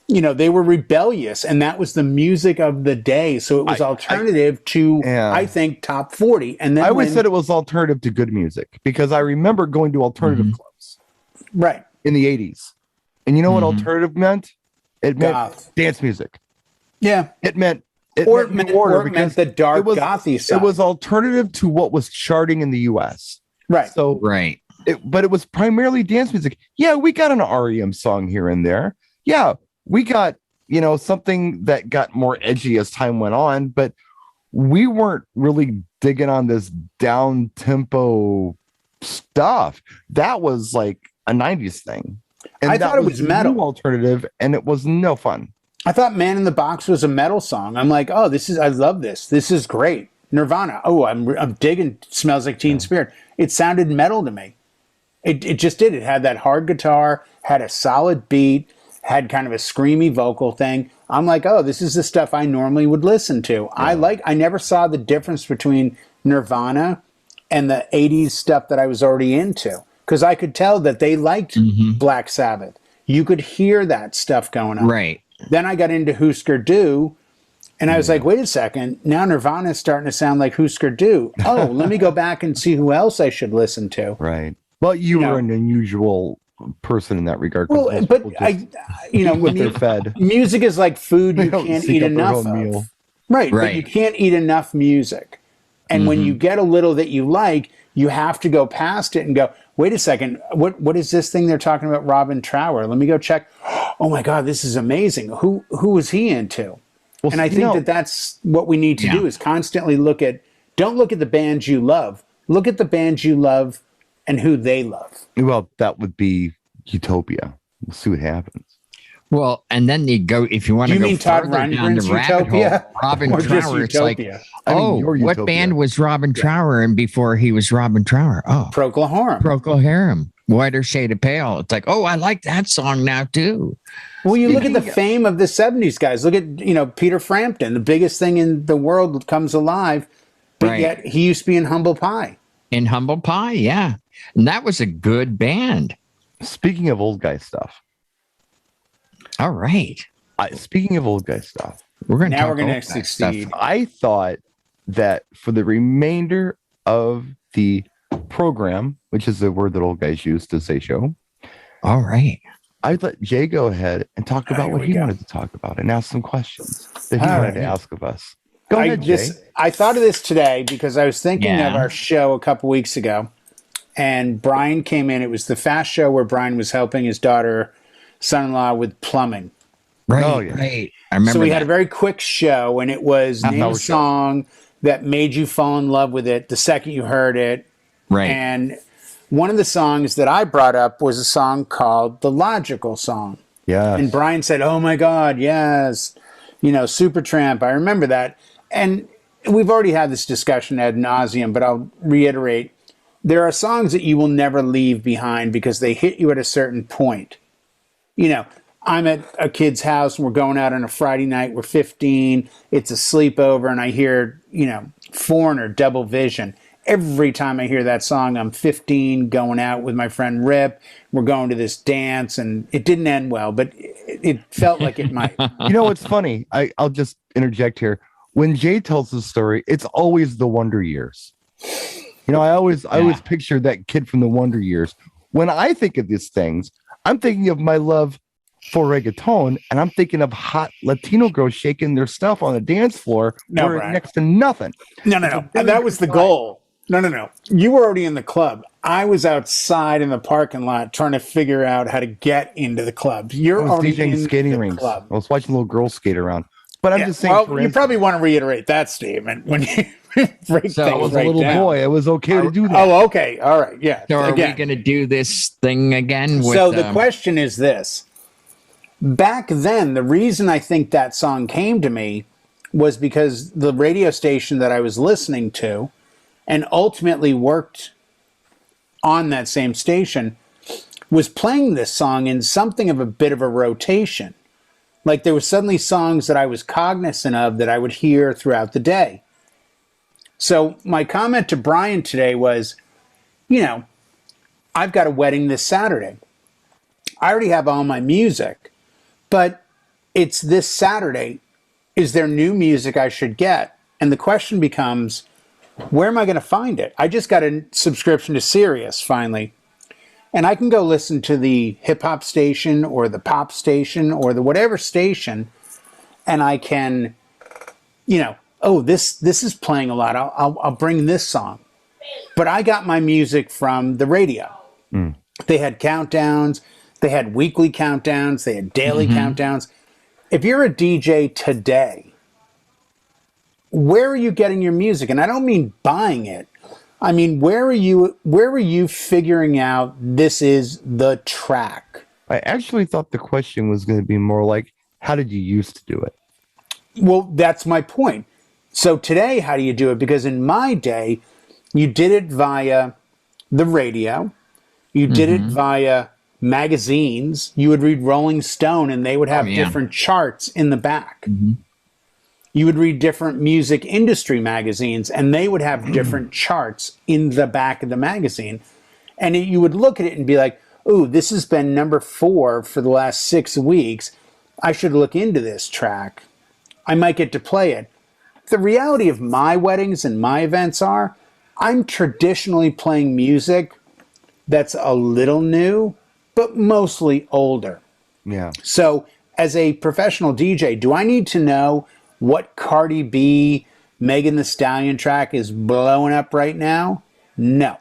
C: they were rebellious, and that was the music of the day. So it was alternative to, I think, top 40. And then
A: I always said it was alternative to good music because I remember going to alternative clubs,
C: right,
A: in the 80s. And you know what alternative meant? It meant dance music.
C: Yeah,
A: it meant the
C: dark gothy side.
A: It was alternative to what was charting in the U.S.
C: Right.
A: So but it was primarily dance music. Yeah, we got an REM song here and there. Yeah. We got, something that got more edgy as time went on, but we weren't really digging on this down tempo stuff. That was like a 90s thing. And
C: I thought it was metal
A: alternative, and it was no fun.
C: I thought Man in the Box was a metal song. I'm like, oh, I love this. This is great. Nirvana. Oh, I'm digging Smells Like Teen Spirit. It sounded metal to me. It just did. It had that hard guitar, had a solid beat, had kind of a screamy vocal thing. I'm like, oh, this is the stuff I normally would listen to. Yeah. I never saw the difference between Nirvana and the 80s stuff that I was already into. because I could tell that they liked Black Sabbath. You could hear that stuff going on.
B: Right.
C: Then I got into Husker Du, and I was like, wait a second. Now Nirvana is starting to sound like Husker Du. Oh, let me go back and see who else I should listen to.
A: Right. Well, you were an unusual person in that regard.
C: Well, but when
A: they're fed.
C: Music is like food you can't eat enough of. Right. But you can't eat enough music. And when you get a little that you like, you have to go past it and go, wait a second, what is this thing they're talking about, Robin Trower? Let me go check. Oh my God, this is amazing. Who was he into? Well, and I think that's what we need to do is constantly don't look at the bands you love. Look at the bands you love and who they love.
A: Well, that would be utopia. We'll see what happens.
B: Well, and then you go, if you want to go further down the rabbit hole, Robin Trower, it's like, what band was Robin Trower in before he was Robin Trower? Oh,
C: Procol
B: Harum. Whiter Shade of Pale. It's like, I like that song now too.
C: Well, you look at the fame of the 70s guys. Look at, Peter Frampton, the biggest thing in the world comes alive, but yet he used to be in Humble Pie.
B: In Humble Pie, yeah. And that was a good band.
A: Speaking of old guy stuff.
B: All right.
A: Speaking of old guy stuff.
B: We're going to
C: succeed.
A: I thought that for the remainder of the program, which is the word that old guys use to say show.
B: All right.
A: I'd let Jay go ahead and talk about what he wanted to talk about and ask some questions that he wanted to ask of us. Go ahead, Jay.
C: I thought of this today because I was thinking of our show a couple weeks ago, and Brian came in. It was the Fast Show where Brian was helping his son-in-law with plumbing.
B: Right. Right. I remember.
C: So we had a very quick show, and it was name a song that made you fall in love with it the second you heard it.
B: Right.
C: And one of the songs that I brought up was a song called The Logical Song.
A: Yeah.
C: And Brian said, oh my God, yes. Supertramp. I remember that. And we've already had this discussion ad nauseum, but I'll reiterate. There are songs that you will never leave behind because they hit you at a certain point. I'm at a kid's house and we're going out on a Friday night. We're 15. It's a sleepover and I hear, Foreigner, Double Vision. Every time I hear that song, I'm 15 going out with my friend Rip. We're going to this dance and it didn't end well, but it felt like it might.
A: What's funny? I'll just interject here. When Jay tells the story, it's always the Wonder Years. I always picture that kid from the Wonder Years. When I think of these things, I'm thinking of my love for reggaeton, and I'm thinking of hot Latino girls shaking their stuff on the dance floor next to nothing.
C: No. That was the goal. No. You were already in the club. I was outside in the parking lot trying to figure out how to get into the club. You're already
A: DJing
C: in
A: skating
C: the
A: rings.
C: club.
A: I was watching little girls skate around. But I'm just saying.
C: Well, you probably want to reiterate that statement when you break things
A: I was
C: right
A: a little
C: down.
A: boy. It was okay to do that.
C: Oh, okay. All right. Yeah.
B: So are we going to do this thing again?
C: So the question is this. Back then, the reason I think that song came to me was because the radio station that I was listening to and ultimately worked on that same station was playing this song in something of a bit of a rotation. Like there were suddenly songs that I was cognizant of that I would hear throughout the day. So my comment to Brian today was, I've got a wedding this Saturday. I already have all my music. But it's this Saturday. Is there new music I should get? And the question becomes, where am I going to find it? I just got a subscription to Sirius finally. And I can go listen to the hip hop station or the pop station or the whatever station. And I can, this is playing a lot. I'll bring this song. But I got my music from the radio. Mm. They had countdowns. They had weekly countdowns. They had daily countdowns. If you're a DJ today, where are you getting your music? And I don't mean buying it. I mean, where are you figuring out this is the track?
A: I actually thought the question was going to be more like, how did you used to do it?
C: Well, that's my point. So today, how do you do it? Because in my day, you did it via the radio. You did it via magazines. You would read Rolling Stone and they would have different charts in the back. You would read different music industry magazines and they would have different charts in the back of the magazine. And you would look at it and be like, ooh, this has been number 4 for the last 6 weeks. I should look into this track. I might get to play it. The reality of my weddings and my events are, I'm traditionally playing music that's a little new, but mostly older.
A: Yeah.
C: So as a professional DJ, do I need to know what Cardi B, Megan Thee Stallion track is blowing up right now? No.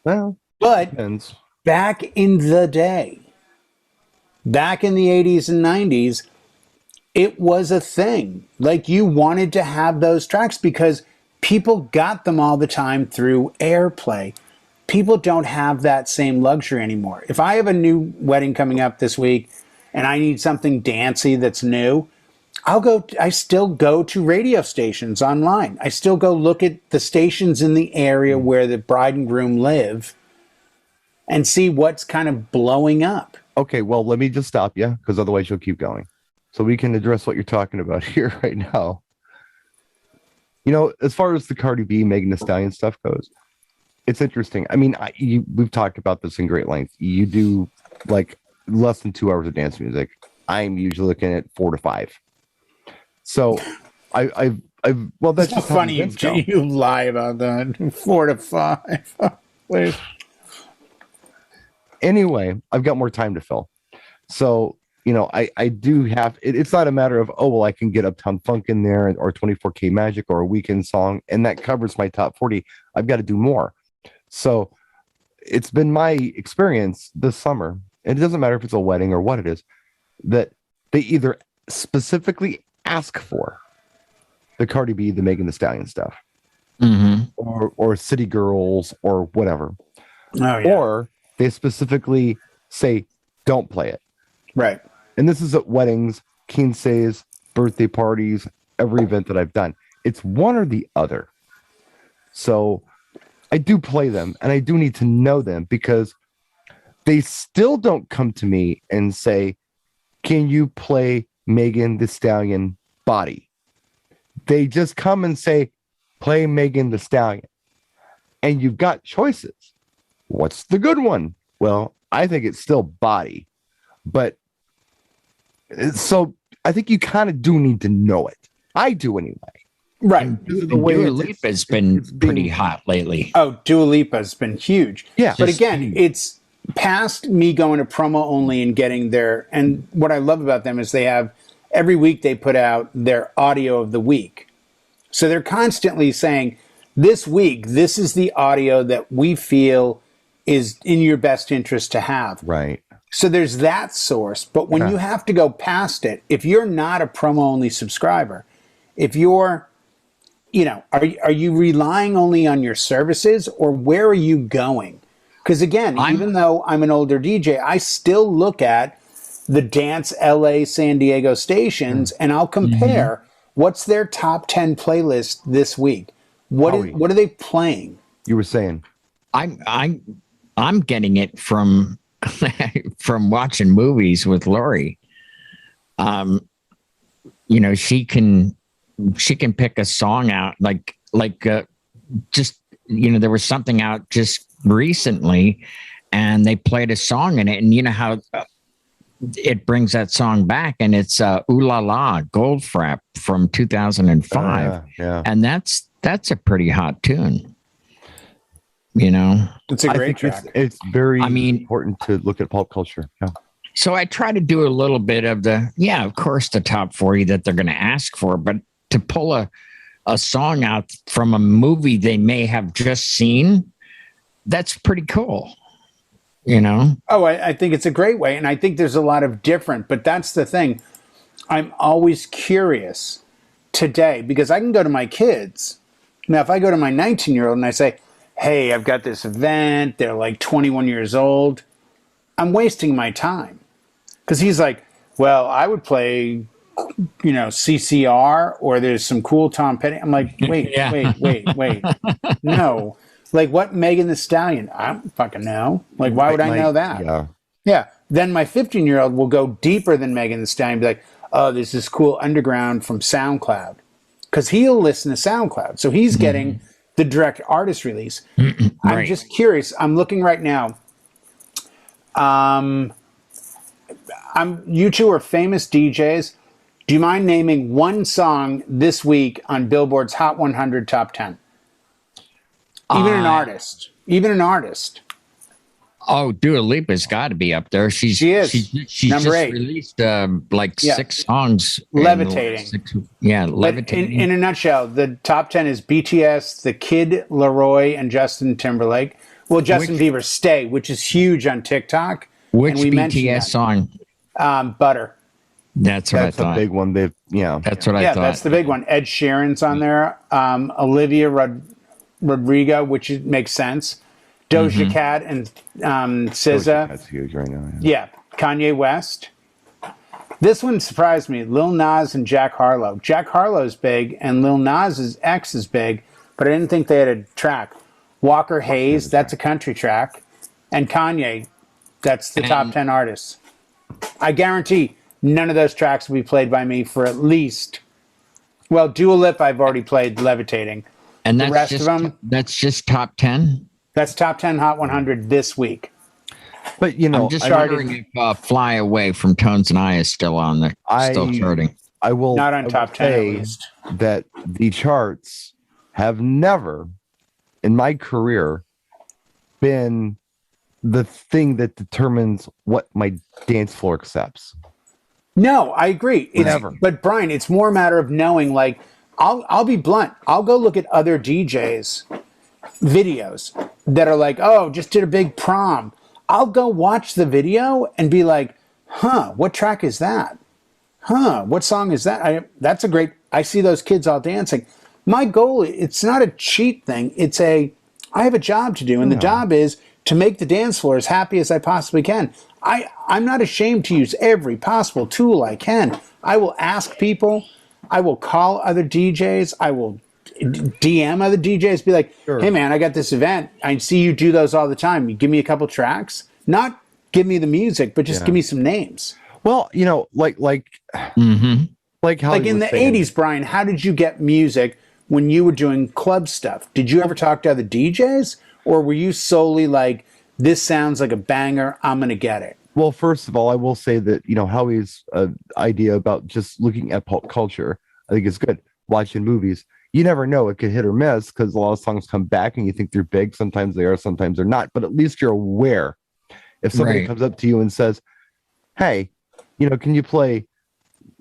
A: Well,
C: but
A: depends.
C: Back in the day, back in the 80s and 90s, it was a thing. Like, you wanted to have those tracks because people got them all the time through airplay. People don't have that same luxury anymore. If I have a new wedding coming up this week and I need something dancey that's new, I still go to radio stations online. I still go look at the stations in the area where the bride and groom live and see what's kind of blowing up.
A: Okay, well, let me just stop you, because otherwise you'll keep going. So we can address what you're talking about here right now. You know, as far as the Cardi B, Megan Thee Stallion stuff goes, it's interesting. I mean, we've talked about this in great length. You do like less than 2 hours of dance music. I'm usually looking at 4 to 5. So well, that's just
C: funny. You lie about that. 4 to 5. Wait.
A: Anyway, I've got more time to fill. So, you know, I do have, it's not a matter of, oh, well, I can get Uptown Funk in there or 24K Magic or a weekend song, and that covers my top 40. I've got to do more. So it's been my experience this summer, and it doesn't matter if it's a wedding or what it is, that they either specifically ask for the Cardi B, the Megan Thee Stallion stuff, or City Girls or whatever.
C: Oh, yeah.
A: Or they specifically say, don't play it.
C: Right.
A: And this is at weddings, quinceañeras, birthday parties, every event that I've done. It's one or the other. So I do play them, and I do need to know them, because they still don't come to me and say, can you play Megan Thee Stallion Body? They just come and say, play Megan Thee Stallion. And you've got choices. What's the good one? Well, I think it's still Body. But so I think you kind of do need to know it. I do anyway.
C: Right.
B: Dua Lipa has been pretty hot lately.
C: Oh, Dua Lipa has been huge.
A: Yeah.
C: But again, it's past me going to promo only and getting their, and what I love about them is they have, every week they put out their audio of the week. So they're constantly saying, this week, this is the audio that we feel is in your best interest to have.
A: Right.
C: So there's that source. But when you have to go past it, if you're not a promo only subscriber, if you're, you know, are you relying only on your services, or where are you going? Because again, even though I'm an older DJ, I still look at the Dance LA, San Diego stations, and I'll compare what's their top 10 playlist this week. What are they playing?
A: You were saying.
B: I'm getting it from from watching movies with Lori. You know, she can pick a song out like just, you know, there was something out just recently and they played a song in it, and you know how it brings that song back, and it's Ooh La La Goldfrapp from 2005. And that's a pretty hot tune. You know,
C: it's a great track.
A: It's very important to look at pop culture. Yeah.
B: So I try to do a little bit of of course, the top 40 that they're going to ask for, but to pull a song out from a movie they may have just seen, that's pretty cool. You know? Oh,
C: I think it's a great way. And I think there's a lot of different, but that's the thing. I'm always curious today, because I can go to my kids. Now, if I go to my 19-year-old and I say, hey, I've got this event, they're like 21 years old, I'm wasting my time. Because he's like, well, I would play, you know, CCR, or there's some cool Tom Petty. I'm like, wait. No. Like, what Megan Thee Stallion? I don't fucking know. Like, why would I know that? Yeah. Then my 15-year-old will go deeper than Megan Thee Stallion and be like, oh, there's this cool underground from SoundCloud. Because he'll listen to SoundCloud. So he's getting the direct artist release.
B: Right.
C: I'm just curious. I'm looking right now. You two are famous DJs. Do you mind naming one song this week on Billboard's Hot 100 Top 10? Even an artist. Even an artist.
B: Oh, Dua Lipa's got to be up there. She is. She's
C: number
B: just
C: 8.
B: Released 6 songs.
C: Levitating.
B: Levitating.
C: In a nutshell, the top 10 is BTS, The Kid Laroi, and Justin Timberlake. Well, Justin Bieber, Stay, which is huge on TikTok.
B: Which BTS song?
C: Butter.
B: That's what I thought.
A: That's a big one. That's what
C: I thought. Yeah, that's the big one. Ed Sheeran's on there. Olivia Rodrigo, which makes sense. Doja Cat and SZA.
A: That's huge right now.
C: Yeah, Kanye West. This one surprised me. Lil Nas and Jack Harlow. Jack Harlow's big, and Lil Nas's X is big, but I didn't think they had a track. Walker Hayes, that's a country track. And Kanye, that's the top 10 artists. I guarantee none of those tracks will be played by me for at least, well, Dua Lipa I've already played Levitating.
B: And
C: the rest of them,
B: that's just top 10?
C: That's top 10 Hot 100 this week.
A: But, I'm
B: just wondering if Fly Away from Tones and I is still on there, still charting.
A: I will
C: not on top 10 at least.
A: That the charts have never, in my career, been the thing that determines what my dance floor accepts.
C: No, I agree. Never. But Brian, it's more a matter of knowing, like, I'll be blunt. I'll go look at other DJs' videos that are like, oh, just did a big prom. I'll go watch the video and be like, what track is that? What song is that? That's a great, I see those kids all dancing. My goal, it's not a cheat thing. It's I have a job to do, and the job is to make the dance floor as happy as I possibly can. I'm not ashamed to use every possible tool I can. I will ask people. I will call other DJs. I will DM other DJs, be like, hey man, I got this event. I see you do those all the time. You give me a couple tracks, not give me the music, but just give me some names.
A: Well, like how
C: in the 80s, Brian, how did you get music when you were doing club stuff? Did you ever talk to other DJs, or were you solely like, this sounds like a banger, I'm going to get it?
A: Well, first of all, I will say that, Howie's idea about just looking at pop culture, I think is good. Watching movies, you never know. It could hit or miss because a lot of songs come back and you think they're big. Sometimes they are, sometimes they're not. But at least you're aware. If somebody comes up to you and says, hey, can you play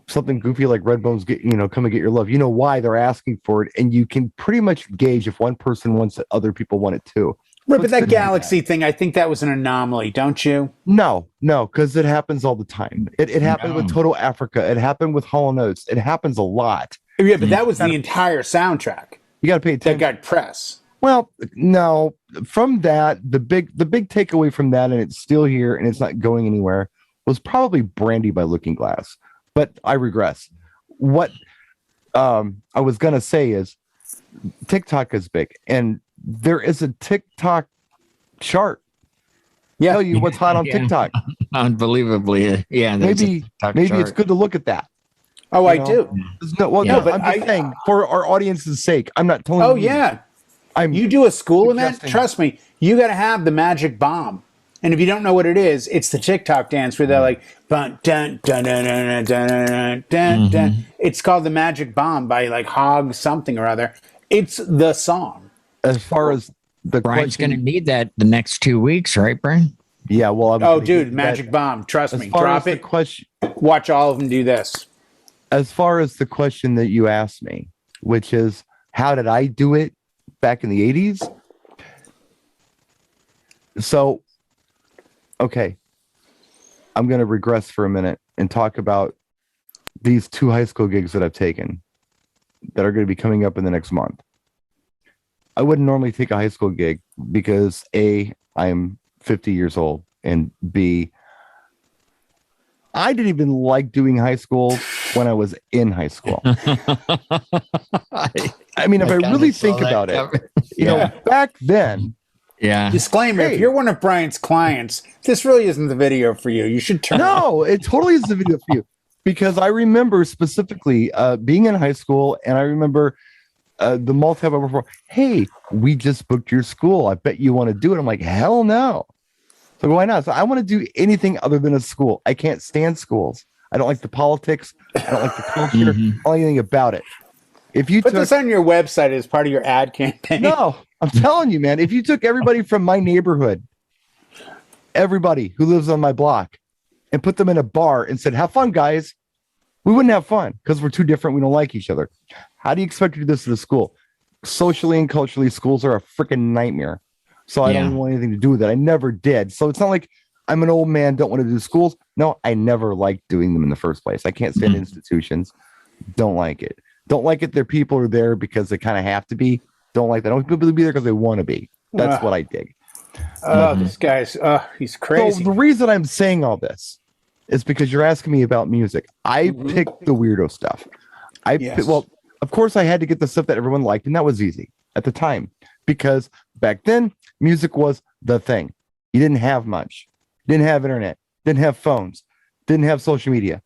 A: something goofy like Redbone's Come and Get Your Love? You know why they're asking for it. And you can pretty much gauge if one person wants it, other people want it too.
C: Right, but that Galaxy thing, I think that was an anomaly, don't you?
A: No, because it happens all the time. It happened with Total Africa. It happened with Hall & Oates. It happens a lot.
C: Yeah, but that was the entire soundtrack.
A: You got to pay attention.
C: That got press.
A: Well, no. From that, the big takeaway from that, and it's still here and it's not going anywhere, was probably Brandy by Looking Glass. But I regress. What I was gonna say is TikTok is big, and there is a TikTok chart. Tell you what's hot on TikTok.
B: Unbelievably,
A: maybe it's good to look at that.
C: Oh, I do.
A: But I'm just saying, for our audience's sake, I'm not telling you.
C: Oh, yeah. You do a school event, trust me, you got to have the magic bomb. And if you don't know what it is, it's the TikTok dance where they're like, dun, dun, dun, dun, dun, dun, dun, dun. It's called the magic bomb by like Hog something or other. It's the song.
A: As far as the
B: Brian's going to need that the next 2 weeks, right, Brian?
A: Yeah, well,
C: oh, dude, magic bomb. Trust me. Drop it. Watch all of them do this.
A: As far as the question that you asked me, which is, how did I do it back in the 80s? So, okay, I'm going to regress for a minute and talk about these 2 high school gigs that I've taken that are going to be coming up in the next month. I wouldn't normally take a high school gig because A, I'm 50 years old, and B, I didn't even like doing high school when I was in high school. I mean, if I really think about it, you know, back then.
B: Yeah.
C: Disclaimer, if you're one of Brian's clients, this really isn't the video for you. You should turn
A: No, it totally is the video for you. Because I remember specifically being in high school, and I remember the mall tab before, hey, we just booked your school. I bet you want to do it. I'm like, hell no. So why not? So I want to do anything other than a school. I can't stand schools. I don't like the politics. I don't like the culture. I don't like anything about it. If you
C: put this on your website as part of your ad campaign.
A: No, I'm telling you, man, if you took everybody from my neighborhood, everybody who lives on my block, and put them in a bar and said, have fun, guys, we wouldn't have fun because we're too different. We don't like each other. How do you expect to do this at a school? Socially and culturally, schools are a freaking nightmare. So I don't want anything to do with it. I never did. So it's not like I'm an old man, don't want to do schools. No, I never liked doing them in the first place. I can't stand institutions. Don't like it. Don't like it. Their people are there because they kind of have to be. Don't like that. I don't want people to be there because they want to be. That's what I dig.
C: Oh, this guy's, he's crazy.
A: So the reason I'm saying all this is because you're asking me about music. I picked the weirdo stuff. Well, of course I had to get the stuff that everyone liked, and that was easy at the time because back then music was the thing. You didn't have much. Didn't have internet. Didn't have phones. Didn't have social media.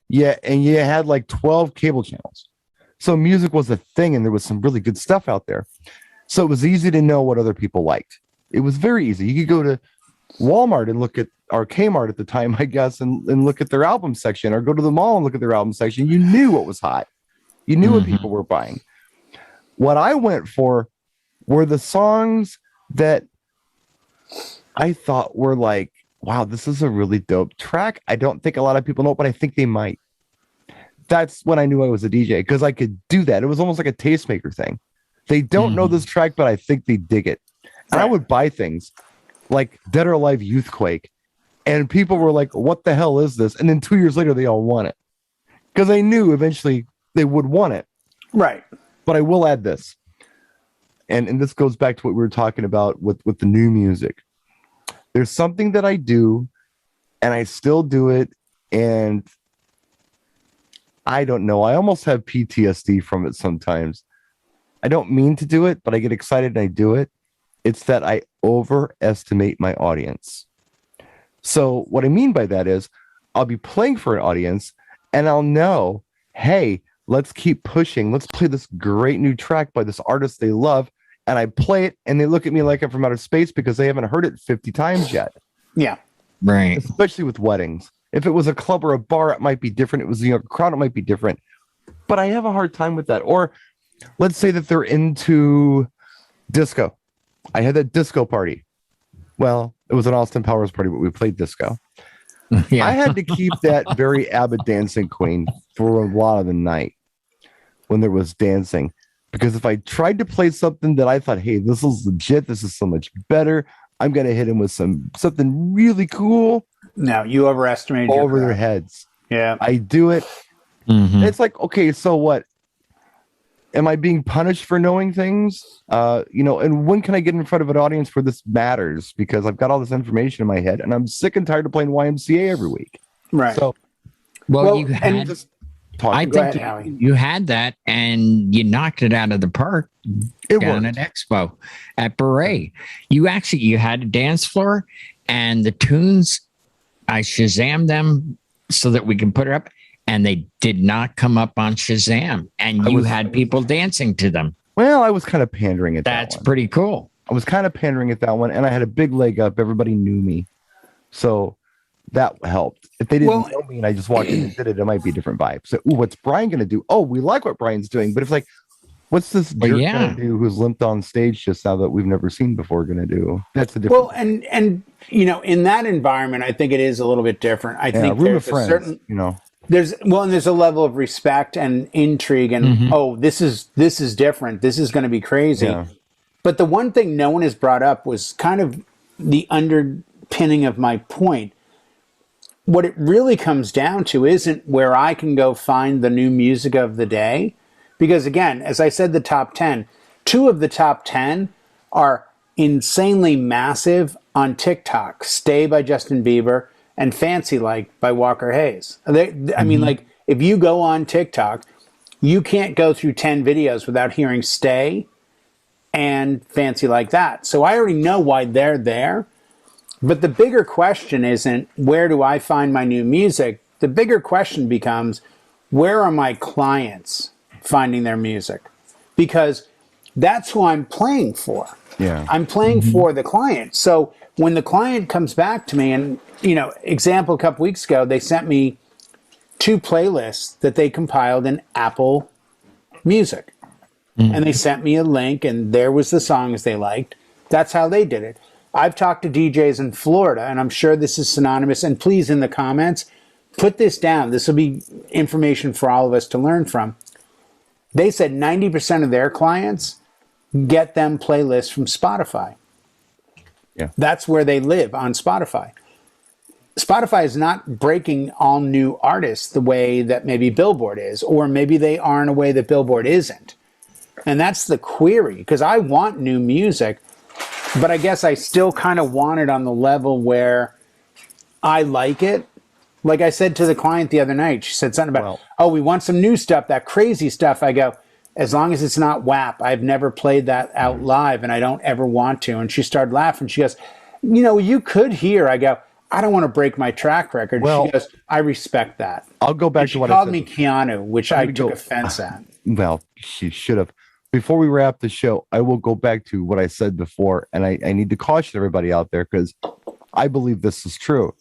A: Yeah, and you had like 12 cable channels. So music was a thing, and there was some really good stuff out there. So it was easy to know what other people liked. It was very easy. You could go to Walmart and look at, or Kmart at the time, I guess, and look at their album section, or go to the mall and look at their album section. You knew what was hot. You knew what people were buying. What I went for were the songs that I thought were like, wow, this is a really dope track. I don't think a lot of people know it, but I think they might. That's when I knew I was a DJ, because I could do that. It was almost like a tastemaker thing. They don't know this track, but I think they dig it. And I would buy things like Dead or Alive Youthquake, and people were like, what the hell is this? And then 2 years later, they all want it because I knew eventually they would want it.
C: Right.
A: But I will add this. And this goes back to what we were talking about with the new music. There's something that I do, and I still do it, and I don't know. I almost have PTSD from it sometimes. I don't mean to do it, but I get excited and I do it. It's that I overestimate my audience. So what I mean by that is I'll be playing for an audience and I'll know, hey, let's keep pushing. Let's play this great new track by this artist they love. And I play it and they look at me like I'm from outer space because they haven't heard it 50 times yet.
C: Yeah.
B: Right.
A: Especially with weddings. If it was a club or a bar, it might be different. It was a younger crowd, it might be different. But I have a hard time with that. Or let's say that they're into disco. I had that disco party. Well, it was an Austin Powers party, but we played disco. Yeah. I had to keep that very avid dancing queen for a lot of the night when there was dancing. Because if I tried to play something that I thought, hey, this is legit, this is so much better, I'm going to hit him with something really cool.
C: No, you overestimated
A: over their heads.
C: Yeah.
A: I do it. It's like, okay, so what? Am I being punished for knowing things? And when can I get in front of an audience where this matters? Because I've got all this information in my head and I'm sick and tired of playing YMCA every week.
C: Right.
A: So,
B: well you had, I think
C: ahead,
B: you had that and you knocked it out of the park down at Expo at Beret. You had a dance floor and the tunes, I Shazammed them so that we can put it up. And they did not come up on Shazam. And you had people dancing to them.
A: Well, I was kind of pandering at that one.
B: That's pretty cool.
A: I was kind of pandering at that one. And I had a big leg up. Everybody knew me. So that helped. If they didn't know me and I just walked in and did it, it might be a different vibe. So, what's Brian going to do? Oh, we like what Brian's doing. But it's like, what's this jerk going to do who's limped on stage just now that we've never seen before going to do? That's the difference.
C: Well, and in that environment, I think it is a little bit different. I think
A: room of friends,
C: There's a level of respect and intrigue and this is different. This is going to be crazy. Yeah. But the one thing no one has brought up was kind of the underpinning of my point. What it really comes down to isn't where I can go find the new music of the day. Because again, as I said, the top 10, 2 of the top 10 are insanely massive on TikTok. Stay by Justin Bieber and Fancy Like by Walker Hayes. I mean, like, if you go on TikTok, you can't go through 10 videos without hearing Stay and Fancy Like That. So I already know why they're there. But the bigger question isn't, where do I find my new music? The bigger question becomes, where are my clients finding their music? because that's who I'm playing for.
A: Yeah.
C: I'm playing for the client. So when the client comes back to me, and, example, a couple weeks ago, they sent me 2 playlists that they compiled in Apple Music. And they sent me a link, and there was the songs they liked. That's how they did it. I've talked to DJs in Florida, and I'm sure this is synonymous. And please, in the comments, put this down. This will be information for all of us to learn from. They said 90% of their clients get them playlists from Spotify.
A: Yeah.
C: That's where they live, on Spotify. Spotify is not breaking all new artists the way that maybe Billboard is, or maybe they are in a way that Billboard isn't. And that's the query, because I want new music, but I guess I still kind of want it on the level where I like it. Like I said to the client the other night, she said something about, we want some new stuff, that crazy stuff. I go, as long as it's not WAP. I've never played that out live, and I don't ever want to. And she started laughing. She goes, you could hear. I go, I don't want to break my track record. She goes, I respect that.
A: I'll go back to what
C: I said. She called
A: me
C: Keanu, which I took offense at.
A: Well, she should have. Before we wrap the show, I will go back to what I said before, and I need to caution everybody out there, because I believe this is true.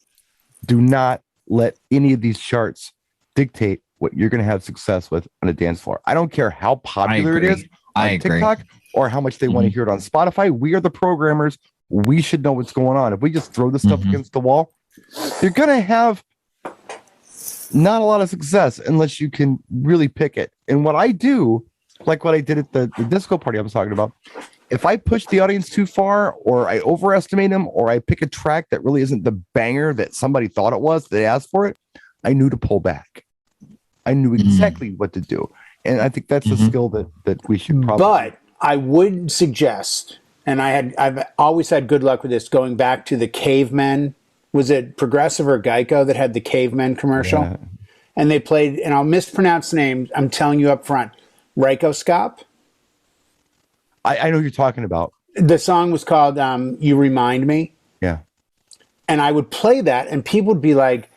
A: Do not let any of these charts dictate what you're going to have success with on a dance floor. I don't care how popular it is on TikTok or how much they want to hear it on Spotify. We are the programmers. We should know what's going on. If we just throw this stuff against the wall, you're going to have not a lot of success unless you can really pick it. And what I do, like what I did at the disco party I was talking about, if I push the audience too far, or I overestimate them, or I pick a track that really isn't the banger that somebody thought it was, they asked for it, I knew to pull back. I knew exactly what to do. And I think that's a skill that we should probably.
C: But I would suggest, and I've always had good luck with this, going back to the Cavemen. Was it Progressive or Geico that had the Cavemen commercial? Yeah. And they played, and I'll mispronounce the name, I'm telling you up front, Rykoscop.
A: I know who you're talking about.
C: The song was called You Remind Me.
A: Yeah.
C: And I would play that, and people would be like,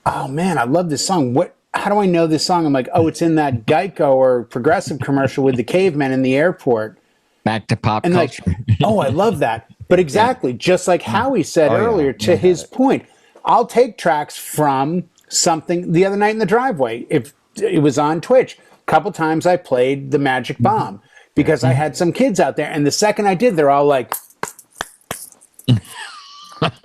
C: oh man, I love this song. How do I know this song? I'm like, it's in that Geico or Progressive commercial with the cavemen in the airport.
B: Back to pop
C: and
B: culture.
C: I love that. But exactly, just like Howie said earlier, to his point, I'll take tracks from something. The other night in the driveway, if it was on Twitch, a couple times I played the Magic Bomb because I had some kids out there, and the second I did, they're all like,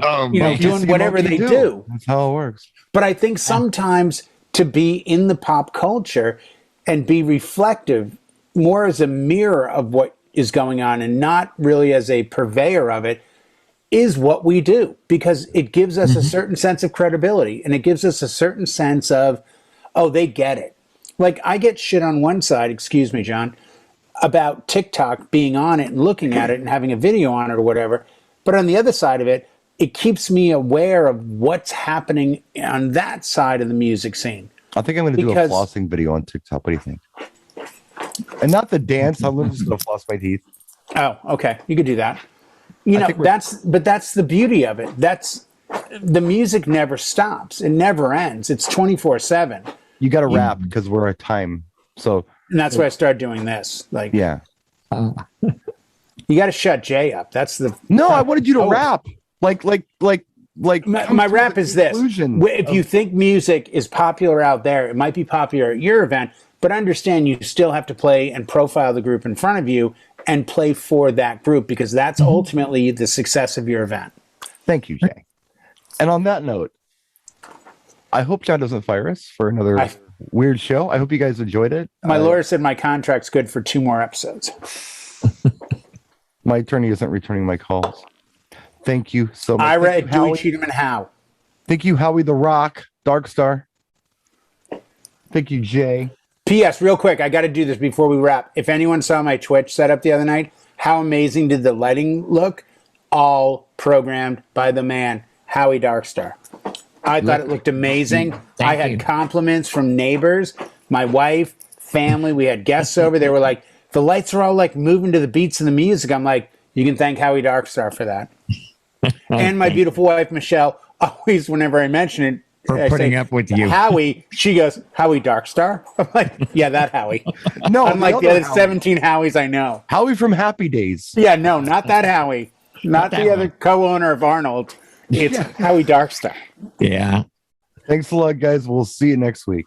C: doing whatever they do.
A: That's how it works.
C: But I think sometimes to be in the pop culture and be reflective more as a mirror of what is going on and not really as a purveyor of it is what we do, because it gives us a certain sense of credibility, and it gives us a certain sense of, they get it. Like, I get shit on one side, excuse me, John, about TikTok being on it and looking at it and having a video on it or whatever. But on the other side of it, it keeps me aware of what's happening on that side of the music scene.
A: I think I'm going to do a flossing video on TikTok. What do you think? And not the dance. I'm just going to floss my teeth.
C: Oh, okay. You could do that. That's the beauty of it. The music never stops. It never ends. It's 24/7.
A: You got to rap because we're at time. And
C: that's why I started doing this. Like,
A: yeah.
C: You got to shut Jay up.
A: I wanted you to rap. Like
C: my rap is this. If you think music is popular out there, it might be popular at your event, but understand you still have to play and profile the group in front of you and play for that group, because that's ultimately the success of your event.
A: Thank you, Jay. And on that note, I hope John doesn't fire us for another weird show. I hope you guys enjoyed it.
C: My lawyer said my contract's good for 2 more episodes.
A: My attorney isn't returning my calls. Thank you so much.
C: I read Dewey, Cheatham, and Howe.
A: Thank you, Howie the Rock, Darkstar. Thank you, Jay.
C: P.S. Real quick, I got to do this before we wrap. If anyone saw my Twitch setup the other night, how amazing did the lighting look? All programmed by the man, Howie Darkstar. I thought it looked amazing. I had compliments from neighbors, my wife, family. We had guests over. They were like, the lights are all like moving to the beats of the music. I'm like, you can thank Howie Darkstar for that. And my beautiful wife, Michelle, always, whenever I mention it,
B: for
C: I
B: putting
C: say,
B: up with you.
C: Howie, she goes, Howie Darkstar? I'm like, yeah, that Howie.
A: No,
C: Unlike the other
A: Howie.
C: 17 Howies I know.
A: Howie from Happy Days.
C: Yeah, no, not that Howie. Not
B: that
C: the other
B: one.
C: co-owner of Arnold. It's
A: Yeah.
C: Howie Darkstar.
B: Yeah.
A: Thanks a lot, guys. We'll see you next week.